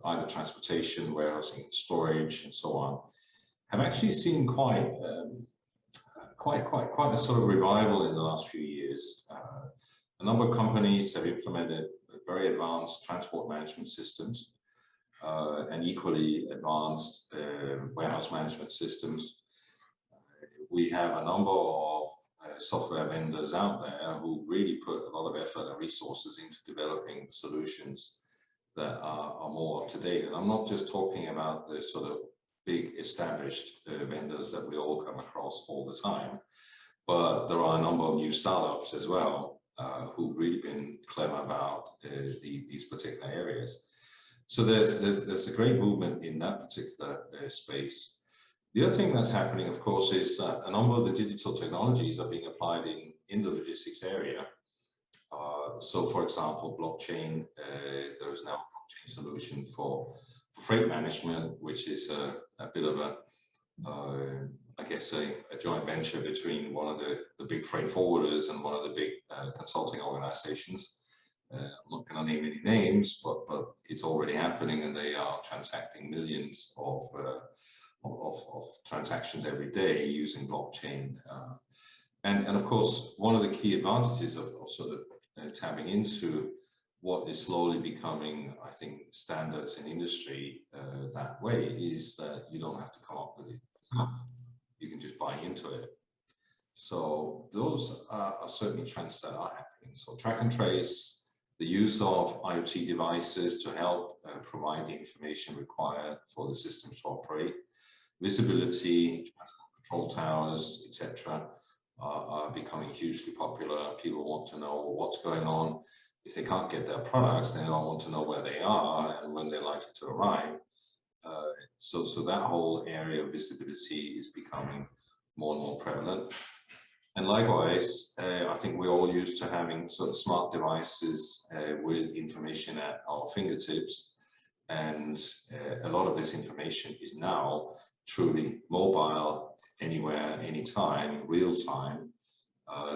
either transportation, warehousing, storage, and so on, have actually seen quite quite a sort of revival in the last few years. A number of companies have implemented very advanced transport management systems and equally advanced warehouse management systems. We have a number of software vendors out there who really put a lot of effort and resources into developing solutions that are more up to date. And I'm not just talking about the sort of big established vendors that we all come across all the time, but there are a number of new startups as well who've really been clever about these particular areas. So there's a great movement in that particular space. The other thing that's happening, of course, is that a number of the digital technologies are being applied in the logistics area. So, for example, blockchain, there is now a blockchain solution for freight management, which is a bit of a, I guess, a joint venture between one of the big freight forwarders and one of the big consulting organizations. I'm not going to name any names, but it's already happening, and they are transacting millions of transactions every day using blockchain. And of course, one of the key advantages of sort of tapping into what is slowly becoming, I think, standards in industry that way is that you don't have to come up with it. You can just buy into it. So those are certainly trends that are happening. So track and trace, the use of IoT devices to help provide the information required for the systems to operate, visibility, control towers, etc., are becoming hugely popular. People want to know what's going on. If they can't get their products, they don't want to know where they are and when they're likely to arrive. So that whole area of visibility is becoming more and more prevalent. And likewise, I think we're all used to having sort of smart devices with information at our fingertips. And a lot of this information is now truly mobile, anywhere, anytime, real time.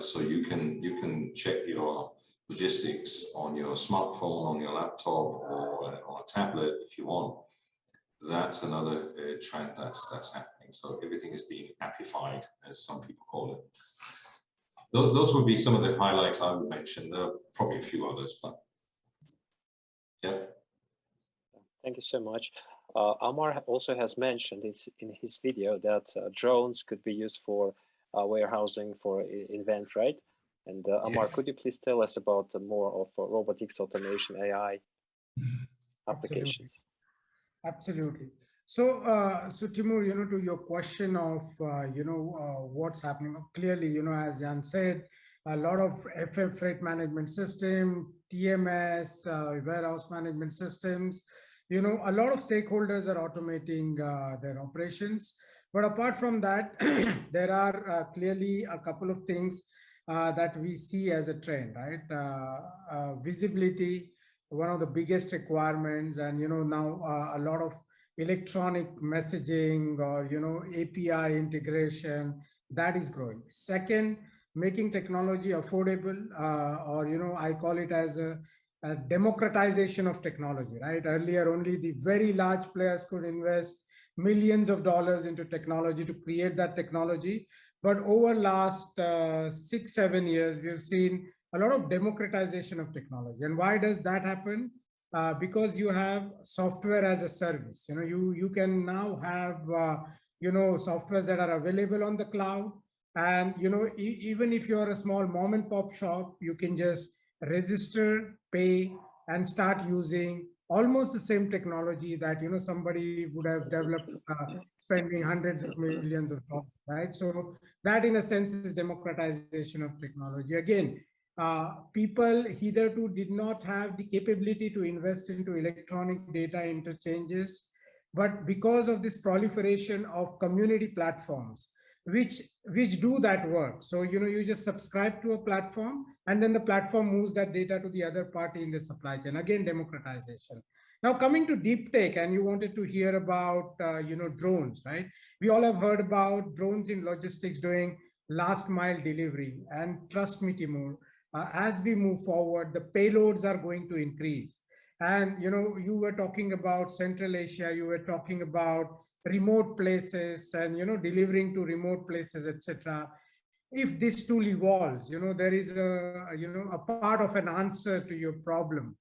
So you can check your logistics on your smartphone, on your laptop, or on a tablet if you want. That's another trend that's happening. So everything is being appified, as some people call it. Those would be some of the highlights I would mention. There are probably a few others, but yeah. Thank you so much. Amar also has mentioned in his video that drones could be used for warehousing for event, right? And Amar, yes. Could you please tell us about more of robotics, automation, AI applications? Absolutely. So, Timur, to your question of, what's happening, clearly, as Jan said, a lot of freight management system, TMS, warehouse management systems, a lot of stakeholders are automating their operations. But apart from that, there are clearly a couple of things that we see as a trend, right? Visibility, one of the biggest requirements, and now a lot of electronic messaging or API integration that is growing. Second, making technology affordable, or I call it as a democratization of technology, right? Earlier, only the very large players could invest millions of dollars into technology to create that technology. But over last 6-7 years, we've seen a lot of democratization of technology. And why does that happen? Because you have software as a service. You can now have softwares that are available on the cloud. And even if you're a small mom and pop shop, you can just register, pay, and start using almost the same technology that somebody would have developed, spending hundreds of millions of dollars, right? So that, in a sense, is democratization of technology. Again, people hitherto did not have the capability to invest into electronic data interchanges, but because of this proliferation of community platforms, which do that work. So you just subscribe to a platform, and then the platform moves that data to the other party in the supply chain. Again, democratization. Now coming to deep tech, and you wanted to hear about drones, right? We all have heard about drones in logistics doing last mile delivery, and trust me, Timur, as we move forward, the payloads are going to increase. And you were talking about Central Asia, you were talking about remote places and delivering to remote places, etc. if this tool evolves, there is a part of an answer to your problem,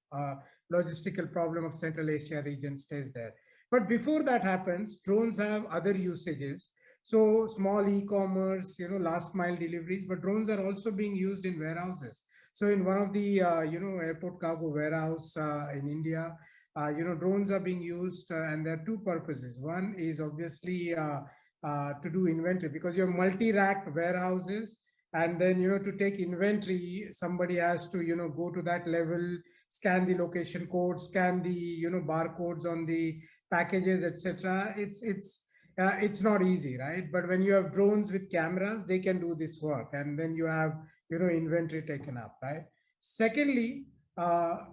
logistical problem of Central Asia region stays there. But before that happens, drones have other usages. So small e-commerce, last mile deliveries, but drones are also being used in warehouses. So in one of the, airport cargo warehouse in India, drones are being used, and there are two purposes. One is obviously to do inventory, because you have multi-racked warehouses, and then to take inventory, somebody has to go to that level, scan the location codes, scan the barcodes on the packages, etc. It's not easy, right? But when you have drones with cameras, they can do this work, and then you have inventory taken up, right? Secondly,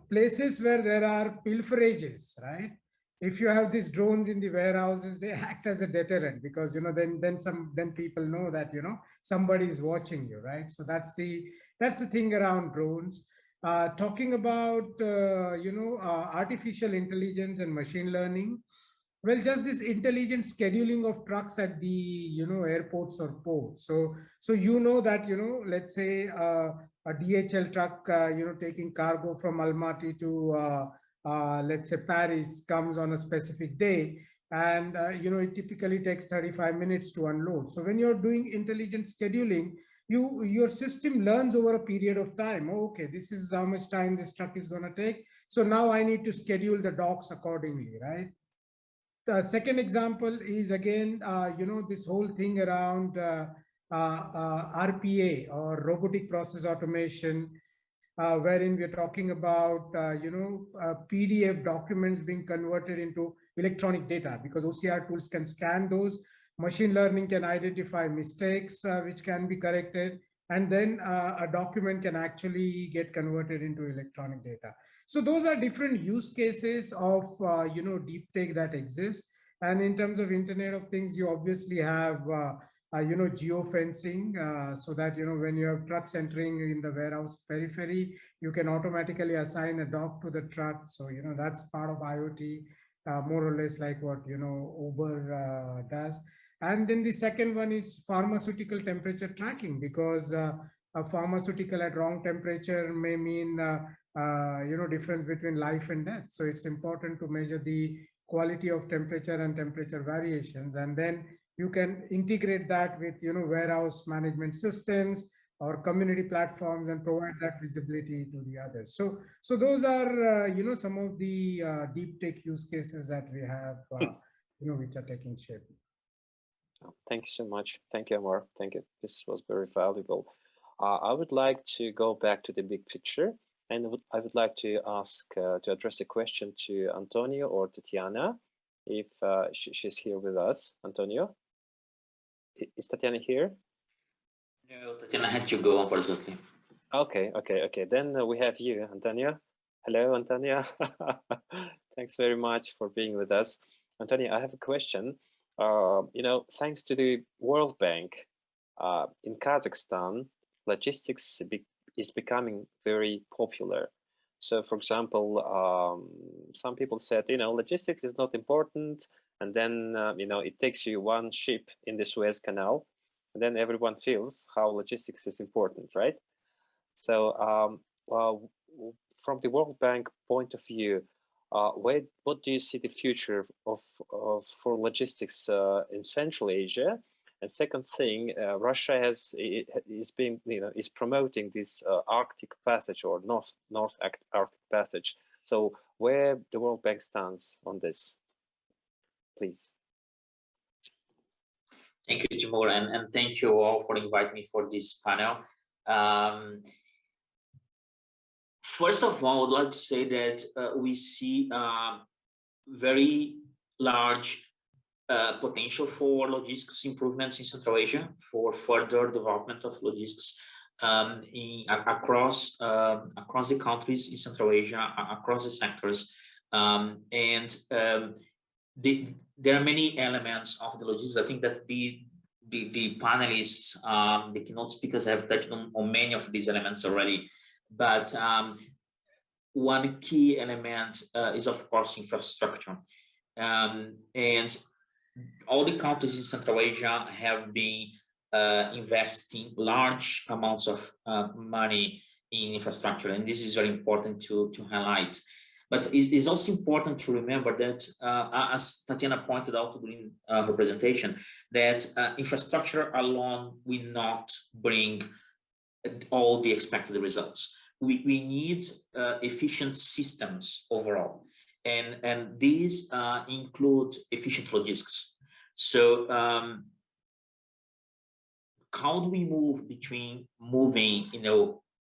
places where there are pilferages, right? If you have these drones in the warehouses, they act as a deterrent, because then people know that somebody is watching you, right? So that's the thing around drones. Talking about artificial intelligence and machine learning, well, just this intelligent scheduling of trucks at the airports or ports. So that let's say a DHL truck taking cargo from Almaty to let's say Paris comes on a specific day, and it typically takes 35 minutes to unload. So when you're doing intelligent scheduling, your system learns over a period of time. Oh, okay, this is how much time this truck is going to take, so now I need to schedule the docks accordingly, right? The second example is again, this whole thing around RPA, or robotic process automation, wherein we're talking about, PDF documents being converted into electronic data, because OCR tools can scan those. Machine learning can identify mistakes which can be corrected, and then a document can actually get converted into electronic data. So those are different use cases of deep tech that exist. And in terms of Internet of Things, you obviously have geofencing, so that when you have trucks entering in the warehouse periphery, you can automatically assign a dock to the truck. So that's part of IoT, more or less like what Uber does. And then the second one is pharmaceutical temperature tracking, because a pharmaceutical at wrong temperature may mean difference between life and death. So it's important to measure the quality of temperature and temperature variations, and then you can integrate that with warehouse management systems or community platforms and provide that visibility to the others. So those are some of the deep tech use cases that we have which are taking shape. Thank you so much. Thank you, Amar. Thank you. This was very valuable. I would like to go back to the big picture, and I would like to ask to address a question to Antonio or Tatiana, if she's here with us. Antonio, is Tatiana here? No, Tatiana had to go, unfortunately. Okay. Then we have you, Antonio. Hello, Antonio. Thanks very much for being with us. Antonio, I have a question. Thanks to the World Bank, in Kazakhstan, logistics is becoming very popular. So, for example, some people said, logistics is not important, and then it takes you one ship in the Suez Canal, and then everyone feels how logistics is important, right? So, from the World Bank point of view, what do you see the future for logistics in Central Asia? And second thing, Russia is promoting this Arctic Passage, or North Arctic Passage. So where the World Bank stands on this, please. Thank you, Timur, and thank you all for inviting me for this panel. First of all, I would like to say that we see very large potential for logistics improvements in Central Asia, for further development of logistics across the countries in Central Asia, across the sectors, there are many elements of the logistics. I think that the panelists, the keynote speakers have touched on many of these elements already. But one key element is, of course, infrastructure. And all the countries in Central Asia have been investing large amounts of money in infrastructure, and this is very important to highlight. But it's also important to remember that, as Tatiana pointed out during her presentation, that infrastructure alone will not bring all the expected results. We need efficient systems overall, and these include efficient logistics. So how do we move between moving,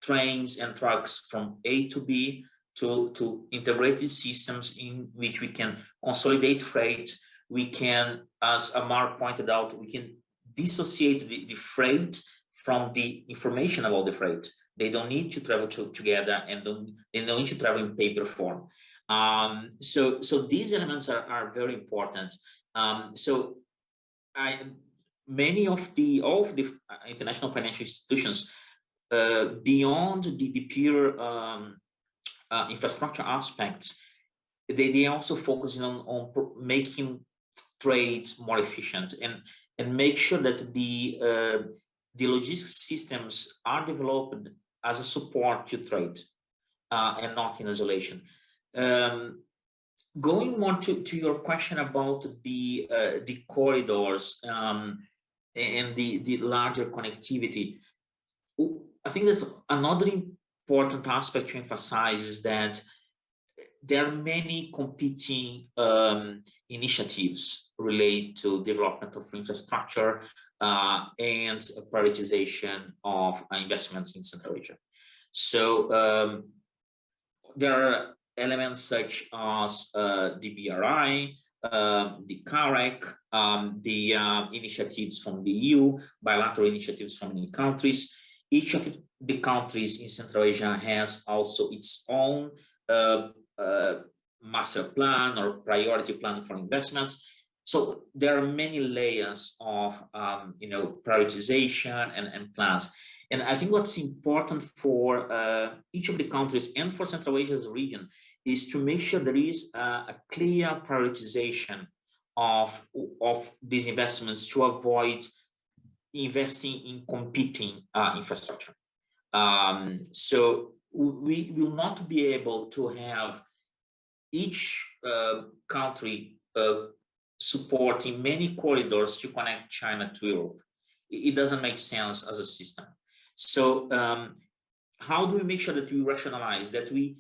trains and trucks from A to B to integrated systems in which we can consolidate freight? We can, as Amar pointed out, we can dissociate the freight from the information about the freight. They don't need to travel together, and they don't need to travel in paper form. So these elements are very important. All of the international financial institutions, beyond the pure infrastructure aspects, they also focusing on making trades more efficient and make sure that the logistics systems are developed as a support to trade and not in isolation. Going more to your question about the corridors and the larger connectivity, I think that's another important aspect to emphasize, is that there are many competing initiatives related to development of infrastructure and prioritization of investments in Central Asia. So there are elements such as the BRI, the CAREC, the initiatives from the EU, bilateral initiatives from many countries. Each of the countries in Central Asia has also its own master plan or priority plan for investments. So there are many layers of prioritization and plans. And I think what's important for each of the countries and for Central Asia as a region is to make sure there is a clear prioritization of these investments to avoid investing in competing infrastructure. So we will not be able to have each country supporting many corridors to connect China to Europe. It doesn't make sense as a system. So how do we make sure that we rationalize, that we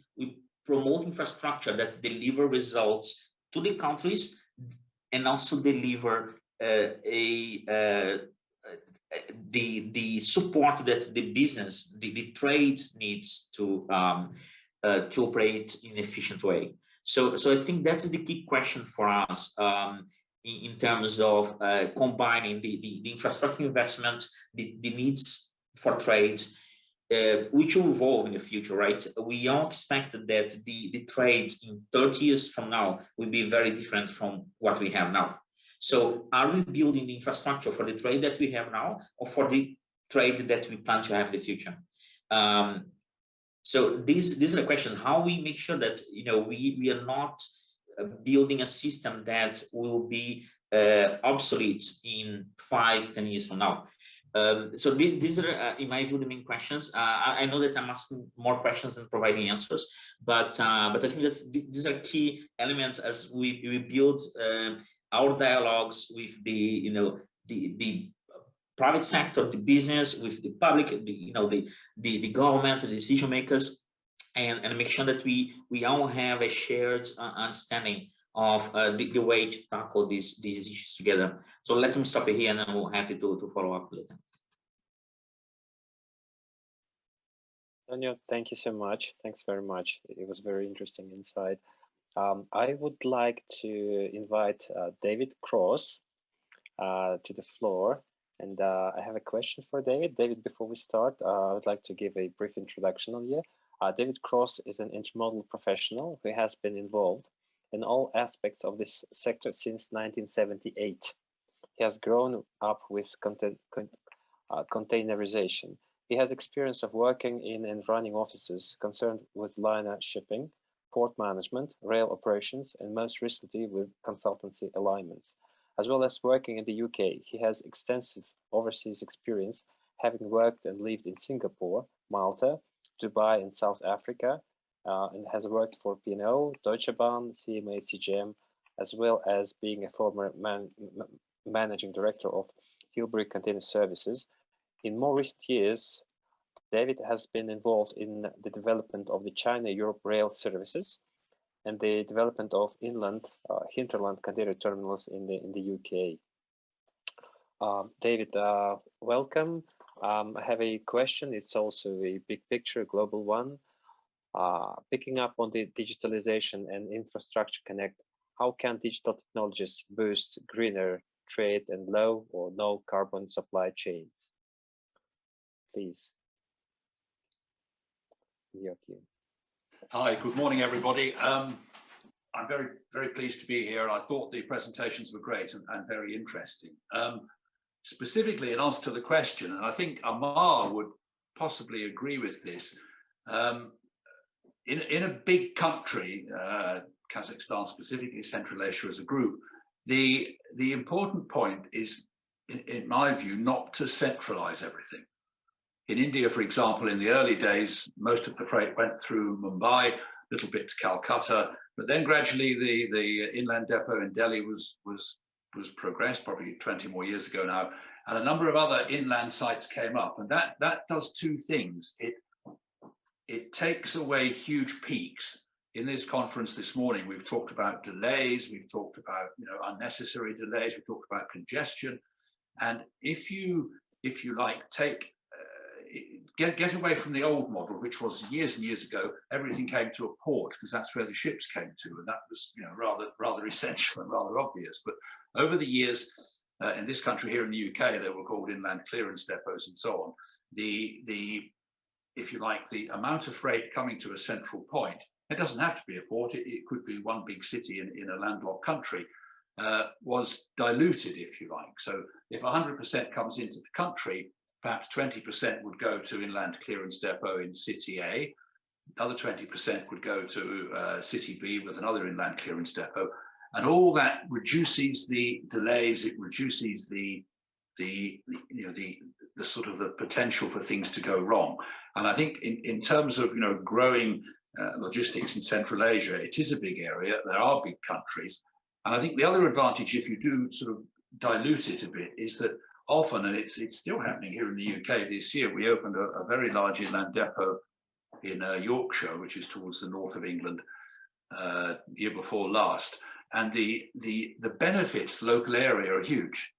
promote infrastructure that deliver results to the countries and also deliver the support that the business, the trade needs to operate in an efficient way. So I think that's the key question for us in terms of combining the infrastructure investment, the needs for trade, which will evolve in the future, right? We all expect that the trade in 30 years from now will be very different from what we have now. So are we building the infrastructure for the trade that we have now, or for the trade that we plan to have in the future? So this is a question: how we make sure that we are not building a system that will be obsolete in 5-10 years from now. So these are, in my view, the main questions. I know that I'm asking more questions than providing answers, but I think these are key elements as we build our dialogues with the private sector, the business, with the public, the government, the decision makers, and make sure that we all have a shared understanding of the way to tackle these issues together. So let me stop here, and I'm happy to follow up later. Daniel, thank you so much. Thanks very much. It was very interesting insight. I would like to invite David Cross to the floor. And I have a question for David. David, before we start, I would like to give a brief introduction on you. David Cross is an intermodal professional who has been involved in all aspects of this sector since 1978. He has grown up with containerization. He has experience of working in and running offices concerned with liner shipping, port management, rail operations, and most recently with consultancy alignments. as well as working in the UK. He has extensive overseas experience, having worked and lived in Singapore, Malta, Dubai, and South Africa, and has worked for P&O, Deutsche Bahn, CMA, CGM, as well as being a former managing director of Tilbury Container Services. In more recent years, David has been involved in the development of the China-Europe rail services and the development of inland, hinterland container terminals in the UK. David, welcome. I have a question. It's also a big picture, global one. Picking up on the digitalization and infrastructure connect, how can digital technologies boost greener trade and low or no carbon supply chains? Please. Hi, good morning, everybody. I'm very pleased to be here. I thought the presentations were great and very interesting. Specifically in answer to the question, and I think Amar would possibly agree with this, in a big country, Kazakhstan, specifically Central Asia as a group, the important point is, in my view, not to centralize everything. In India, for example, in the early days, most of the freight went through Mumbai, a little bit to Calcutta, but then gradually the inland depot in Delhi was progressed, probably 20 more years ago now, and a number of other inland sites came up, and that does two things. It takes away huge peaks. In this conference this morning, we've talked about delays, we've talked about unnecessary delays, we've talked about congestion, and if you like get away from the old model, which was years and years ago, everything came to a port because that's where the ships came to, and that was rather essential and rather obvious. But over the years, in this country here in the UK, they were called inland clearance depots and so on. If you like, the amount of freight coming to a central point, it doesn't have to be a port, it could be one big city in a landlocked country, was diluted, if you like. So if 100% comes into the country, perhaps 20% would go to inland clearance depot in city A, another 20% would go to city B with another inland clearance depot, and all that reduces the delays, it reduces the sort of the potential for things to go wrong. And I think in terms of growing logistics in Central Asia, it is a big area, there are big countries, and I think the other advantage, if you do sort of dilute it a bit, is that often, and it's still happening here in the UK this year, we opened a very large inland depot in Yorkshire, which is towards the north of England, year before last, and the benefits to the local area are huge.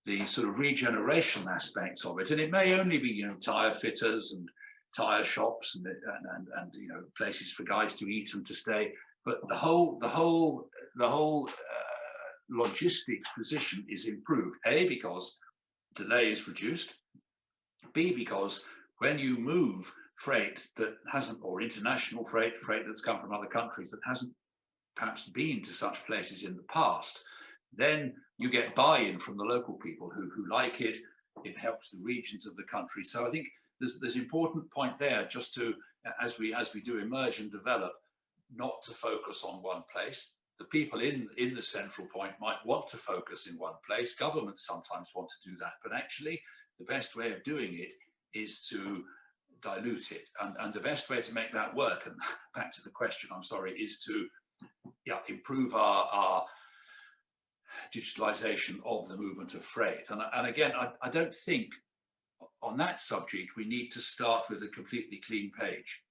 The sort of regeneration aspects of it, and it may only be tire fitters and tire shops and places for guys to eat and to stay, but the whole logistics position is improved. A, because delay is reduced. B, because when you move freight that hasn't, or international freight that's come from other countries that hasn't perhaps been to such places in the past, then you get buy-in from the local people who like it. It helps the regions of the country. So I think there's important point there, just to, as we do emerge and develop, not to focus on one place. The people in the central point might want to focus in one place. Governments sometimes want to do that, but actually the best way of doing it is to dilute it. And the best way to make that work, and back to the question, I'm sorry, is to improve our digitalization of the movement of freight. And again, I don't think on that subject we need to start with a completely clean page.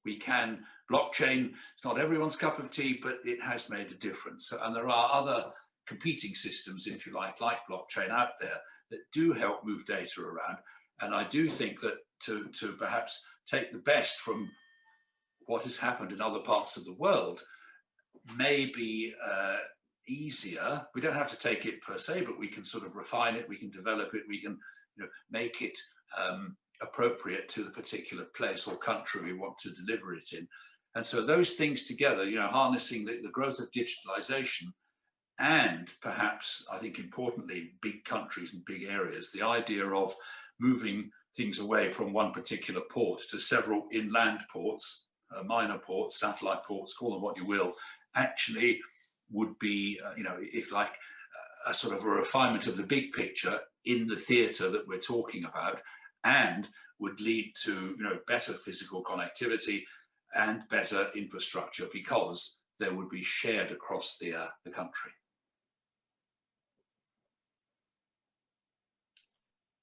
We can, blockchain, it's not everyone's cup of tea, but it has made a difference. And there are other competing systems, if you like blockchain out there that do help move data around. And I do think that to perhaps take the best from what has happened in other parts of the world may be easier. We don't have to take it per se, but we can sort of refine it, we can develop it, we can make it appropriate to the particular place or country we want to deliver it in. And so those things together, harnessing the growth of digitalization, and perhaps, I think importantly, big countries and big areas, the idea of moving things away from one particular port to several inland ports, minor ports, satellite ports, call them what you will, actually would be, if like a sort of a refinement of the big picture in the theatre that we're talking about, and would lead to better physical connectivity and better infrastructure, because they would be shared across the country.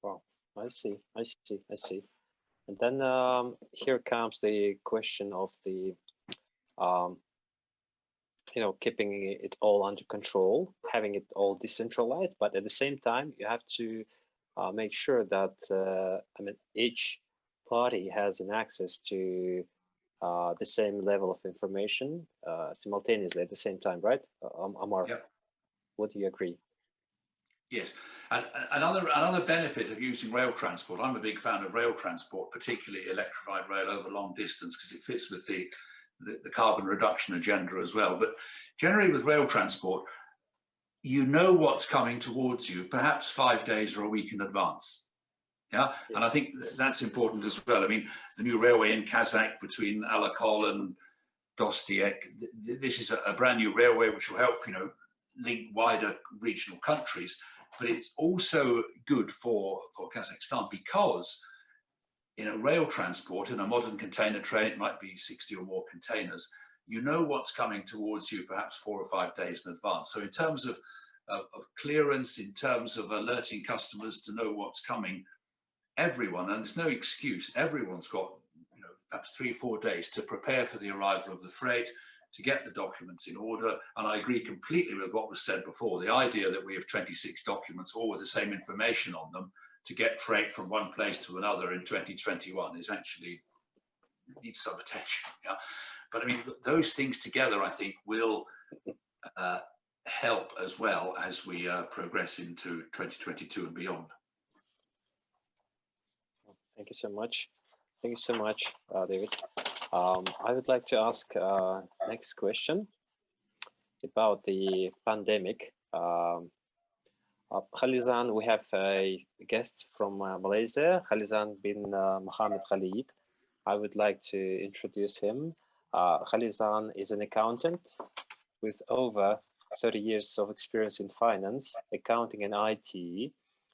Wow, I see. And then here comes the question of the keeping it all under control, having it all decentralized, but at the same time, you have to make sure that each party has an access to the same level of information simultaneously at the same time, right? Amar, Yep. Would you agree? Yes, and another benefit of using rail transport, I'm a big fan of rail transport, particularly electrified rail over long distance, because it fits with the carbon reduction agenda as well. But generally with rail transport, you know what's coming towards you, perhaps 5 days or a week in advance. Yeah, and I think that's important as well. I mean, the new railway in Kazakh between Alakol and Dostiek, this is a brand new railway which will help, link wider regional countries. But it's also good for Kazakhstan, because in a rail transport, in a modern container train, it might be 60 or more containers. You know what's coming towards you perhaps 4 or 5 days in advance. So in terms of clearance, in terms of alerting customers to know what's coming, everyone, and there's no excuse, everyone's got perhaps 3 or 4 days to prepare for the arrival of the freight, to get the documents in order. And I agree completely with what was said before. The idea that we have 26 documents all with the same information on them to get freight from one place to another in 2021 is actually needs some attention. Yeah, but I mean, those things together, I think, will help as well as we progress into 2022 and beyond. Thank you so much. Thank you so much, David. I would like to ask next question about the pandemic. Khalizan, we have a guest from Malaysia, Khalizan bin Mohammed Khalid. I would like to introduce him. Khalizan is an accountant with over 30 years of experience in finance, accounting and IT. He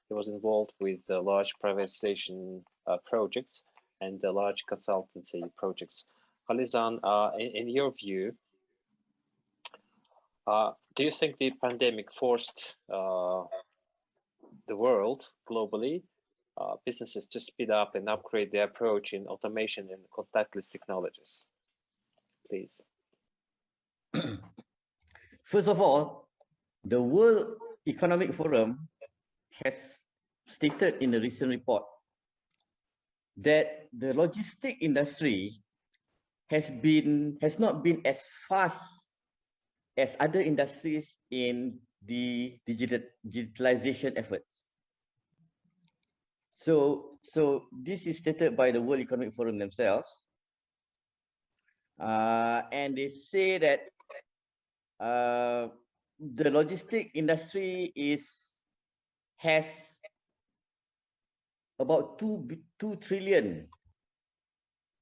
was involved with large privatization projects and the large consultancy projects. Khalizan, in your view, do you think the pandemic forced the world globally, businesses to speed up and upgrade their approach in automation and contactless technologies? Please. First of all, the World Economic Forum has stated in a recent report that the logistic industry has not been as fast as other industries in the digitalization efforts. So this is stated by the World Economic Forum themselves, and they say that the logistic industry has about 2 trillion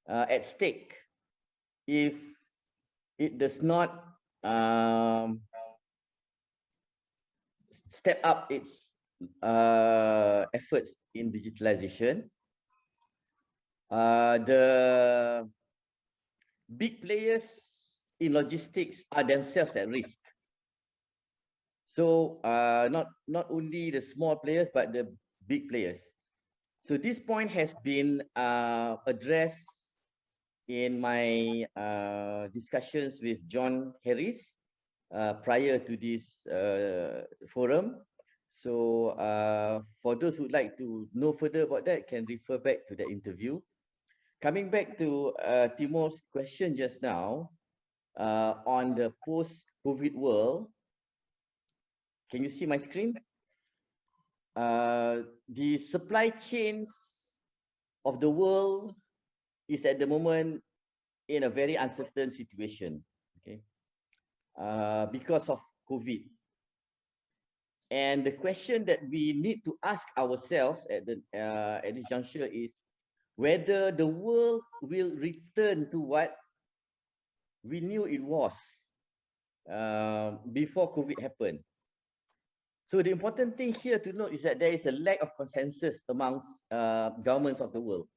at stake if it does not step up its efforts in digitalization. The big players in logistics are themselves at risk. So not only the small players, but the big players. So this point has been addressed in my discussions with John Harris prior to this forum. So for those who would like to know further about that, can refer back to the interview. Coming back to Timur's question just now on the post-COVID world, can you see my screen? The supply chains of the world is at the moment in a very uncertain situation, okay, because of COVID. And the question that we need to ask ourselves at this juncture is whether the world will return to what we knew it was before COVID happened. So the important thing here to note is that there is a lack of consensus amongst governments of the world.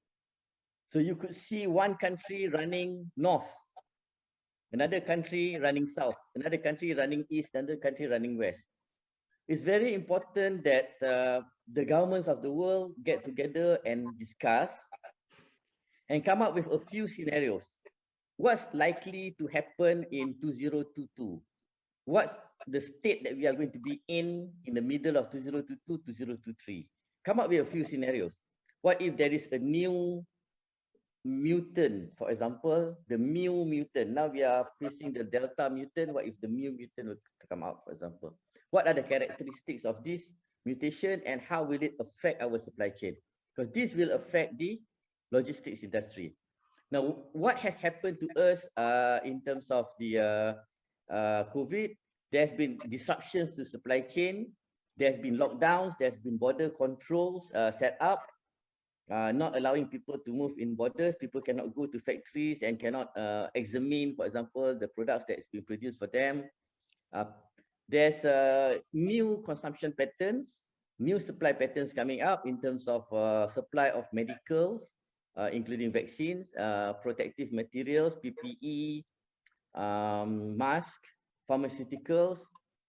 So you could see one country running north, another country running south, another country running east, another country running west. It's very important that the governments of the world get together and discuss and come up with a few scenarios. What's likely to happen in 2022? What's the state that we are going to be in the middle of 2022, 2023? Come up with a few scenarios. What if there is a new mutant, for example, the mu mutant? Now we are facing the delta mutant. What if the mu mutant will come out, for example? What are the characteristics of this mutation and how will it affect our supply chain? Because this will affect the logistics industry. Now, what has happened to us in terms of the COVID? There's been disruptions to supply chain. There's been lockdowns. There's been border controls set up, not allowing people to move in borders. People cannot go to factories and cannot examine, for example, the products that's been produced for them. There's new consumption patterns, new supply patterns coming up in terms of supply of medicals, including vaccines, protective materials, PPE, masks, pharmaceuticals,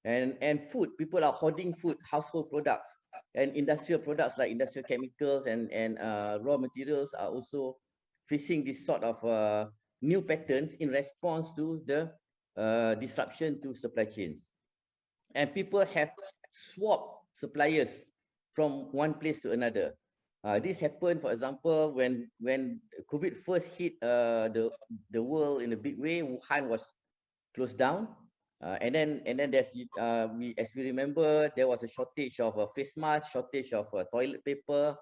and food. People are hoarding food, household products, and industrial products like industrial chemicals and raw materials are also facing this sort of new patterns in response to the disruption to supply chains. And people have swapped suppliers from one place to another. This happened, for example, when COVID first hit the world in a big way. Wuhan was closed down, and then there's as we remember, there was a shortage of face masks, shortage of toilet paper.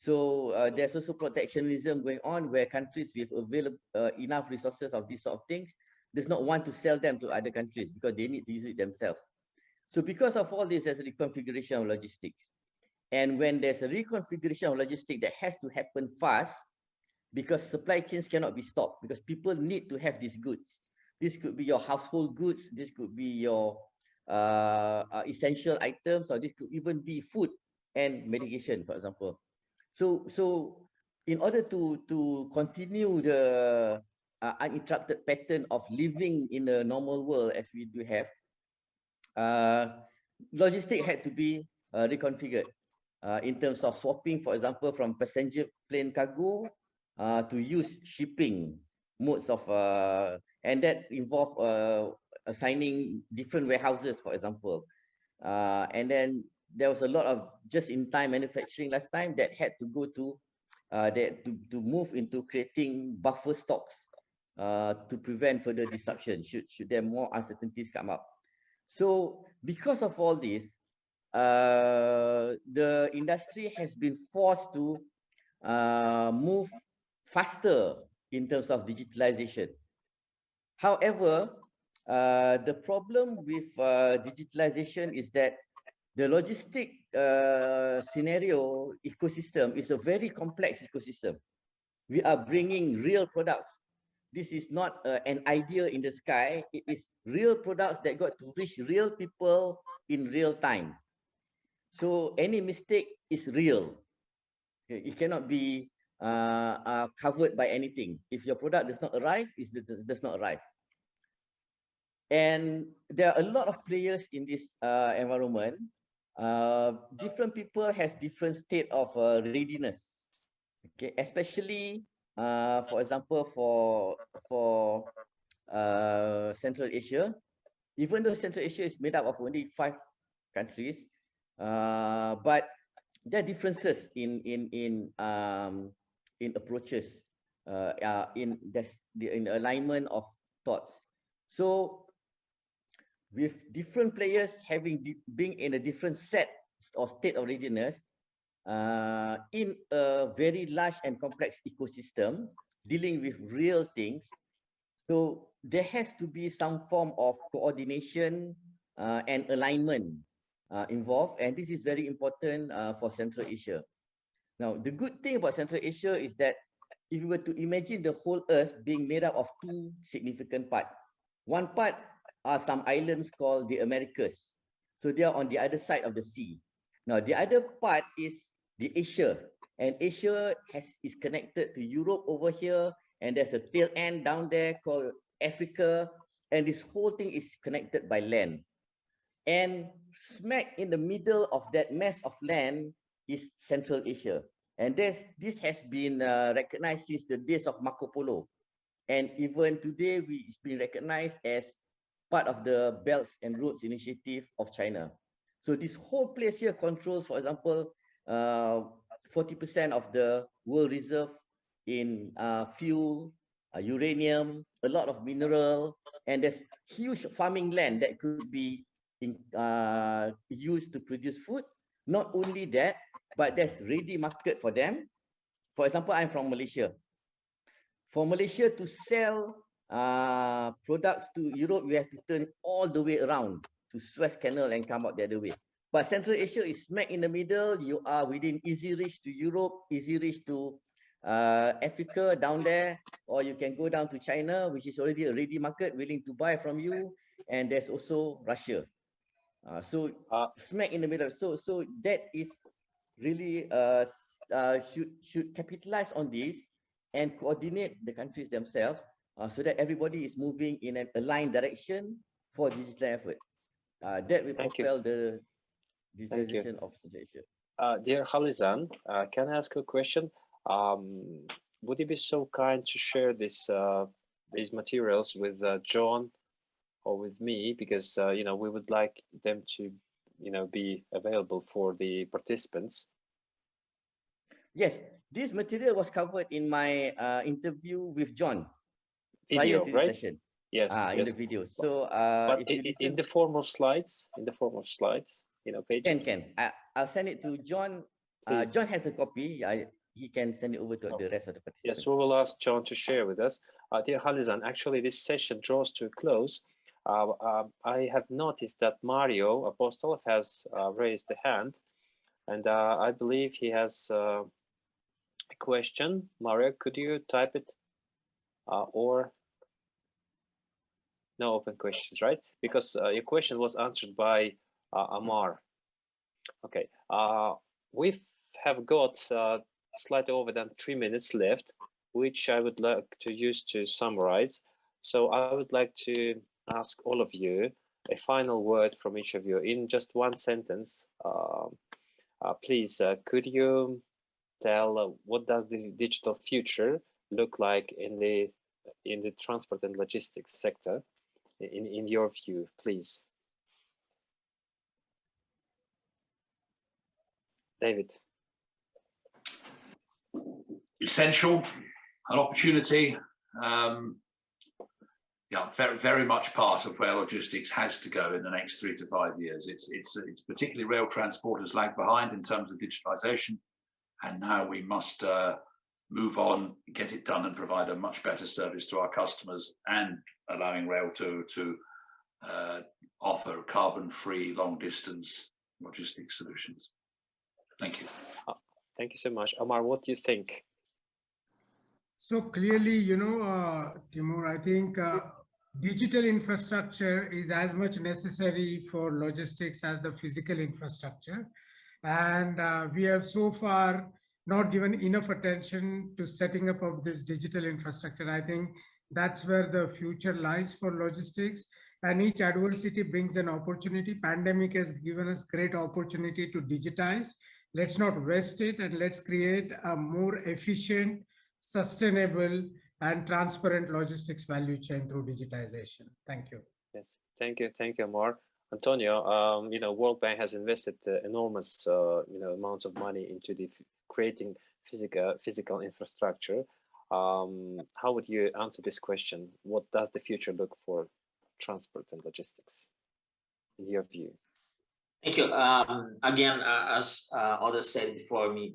So there's also protectionism going on, where countries with available enough resources of these sort of things does not want to sell them to other countries because they need to use it themselves. So because of all this, there's a reconfiguration of logistics. And when there's a reconfiguration of logistics that has to happen fast, because supply chains cannot be stopped, because people need to have these goods. This could be your household goods, this could be your essential items, or this could even be food and medication, for example. So in order to continue the uninterrupted pattern of living in a normal world as we do have, logistics had to be reconfigured in terms of swapping, for example, from passenger plane cargo to use shipping modes of, and that involved assigning different warehouses, for example. And then there was a lot of just-in-time manufacturing last time that had to go to to move into creating buffer stocks to prevent further disruption should there more uncertainties come up. So because of all this, the industry has been forced to move faster in terms of digitalization. However, the problem with digitalization is that the logistic scenario ecosystem is a very complex ecosystem. We are bringing real products. This is not an idea in the sky. It is real products that got to reach real people in real time. So any mistake is real. Okay, it cannot be covered by anything. If your product does not arrive, it does not arrive. And there are a lot of players in this environment. Different people has different state of readiness. Okay, especially for example for Central Asia. Even though Central Asia is made up of only 5 countries, but there are differences in approaches, in alignment of thoughts. So with different players being in a different set or state of readiness, in a very large and complex ecosystem dealing with real things, so there has to be some form of coordination and alignment involved, and this is very important for Central Asia. Now, the good thing about Central Asia is that if you were to imagine the whole Earth being made up of 2 significant parts, one part are some islands called the Americas. So they are on the other side of the sea. Now, the other part is the Asia, and Asia is connected to Europe over here, and there's a tail end down there called Africa, and this whole thing is connected by land. And smack in the middle of that mess of land is Central Asia. And this has been recognized since the days of Marco Polo. And even today, it's been recognized as part of the Belts and Roads Initiative of China. So this whole place here controls, for example, 40% of the world reserve in fuel, uranium, a lot of mineral, and there's huge farming land that could be used to produce food. Not only that, but there's ready market for them. For example, I'm from Malaysia. For Malaysia to sell products to Europe, we have to turn all the way around to Suez Canal and come out the other way. But Central Asia is smack in the middle. You are within easy reach to Europe, easy reach to Africa down there, or you can go down to China, which is already a ready market willing to buy from you. And there's also Russia. So smack in the middle. So that is really should capitalize on this and coordinate the countries themselves so that everybody is moving in an aligned direction for digital effort. That will propel the digitalization of Central Asia. Dear Khalizan, can I ask a question? Would you be so kind to share this these materials with John or with me, because you know, we would like them to, you know, be available for the participants. Yes, this material was covered in my interview with John Video, prior to right? the session. Yes, in the video. So but if you listen, in the form of slides, you know, pages. Can. I'll send it to John. John has a copy. He can send it over to the rest of the participants. Yes, we will ask John to share with us. Dear Khalizan, actually this session draws to a close. I have noticed that Mario Apostolov has raised a hand, and I believe he has a question. Mario, could you type it? Or no open questions, right? Because your question was answered by Amar. Okay, we have got slightly over than 3 minutes left, which I would like to use to summarize. So I would like to ask all of you a final word from each of you in just one sentence. Please, could you tell what does the digital future look like in the transport and logistics sector, in your view, please? David. Essential, an opportunity, yeah, very, very much part of where logistics has to go in the next 3 to 5 years. It's particularly rail transport has lagged behind in terms of digitalization, and now we must move on, get it done, and provide a much better service to our customers, and allowing rail to offer carbon-free, long-distance logistics solutions. Thank you. Thank you so much. Amar, what do you think? So clearly, you know, Timur, I think digital infrastructure is as much necessary for logistics as the physical infrastructure. And we have so far not given enough attention to setting up of this digital infrastructure. I think that's where the future lies for logistics. And each adversity brings an opportunity. Pandemic has given us great opportunity to digitize. Let's not waste it, and let's create a more efficient, sustainable and transparent logistics value chain through digitization. Thank you. Yes, thank you, Amar. Antonio, you know, World Bank has invested enormous, you know, amounts of money into the creating physical infrastructure. How would you answer this question? What does the future look for transport and logistics, in your view? Thank you. Again, as others said before me,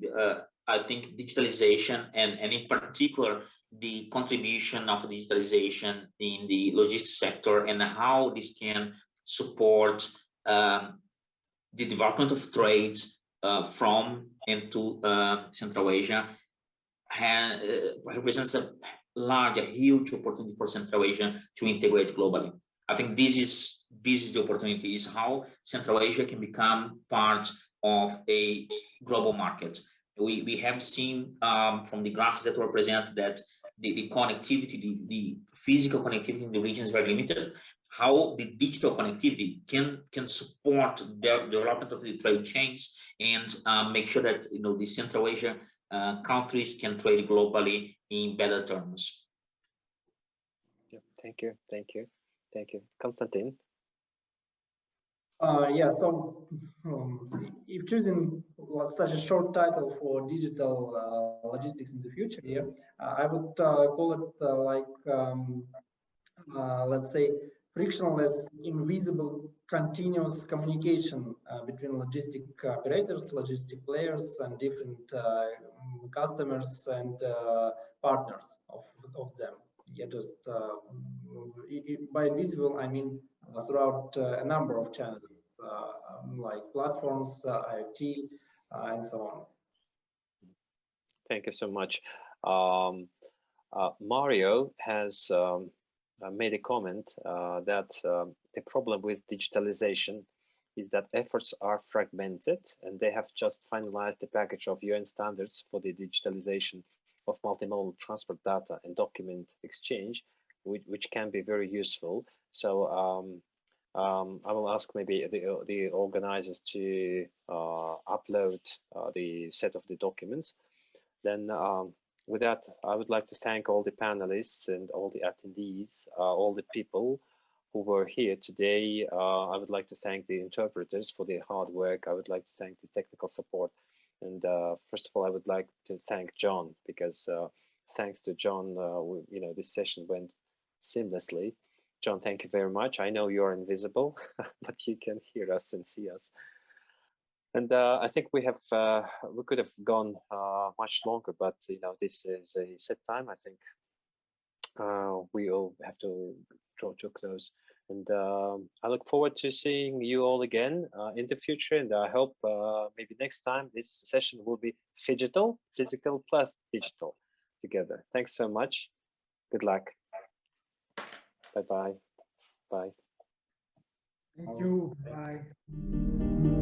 I think digitalization and in particular the contribution of digitalization in the logistics sector and how this can support the development of trade from and to Central Asia represents a huge opportunity for Central Asia to integrate globally. I think this is this is the opportunity, is how Central Asia can become part of a global market. We have seen from the graphs that were presented that the connectivity, the physical connectivity in the region is very limited. How the digital connectivity can support the development of the trade chains and make sure that the Central Asia countries can trade globally in better terms. Yeah, thank you. Konstantin. Yeah, so if choosing such a short title for digital logistics in the future, yeah, I would call it let's say, frictionless, invisible, continuous communication between logistic operators, logistic players, and different customers and partners of them. Yeah, just by invisible, I mean throughout a number of channels, like platforms, IoT, and so on. Thank you so much. Mario has made a comment that the problem with digitalization is that efforts are fragmented, and they have just finalized the package of UN standards for the digitalization of multimodal transport data and document exchange, which can be very useful. So I will ask maybe the organizers to upload the set of the documents. Then with that, I would like to thank all the panelists and all the attendees, all the people who were here today. I would like to thank the interpreters for their hard work. I would like to thank the technical support. And first of all, I would like to thank John, because thanks to John, this session went seamlessly. John, thank you very much. I know you're invisible, but you can hear us and see us. And I think we could have gone much longer, but this is a set time. I think we all have to draw to a close. And I look forward to seeing you all again in the future. And I hope maybe next time this session will be physical plus digital together. Thanks so much. Good luck. Bye-bye. Bye. Thank you. Bye.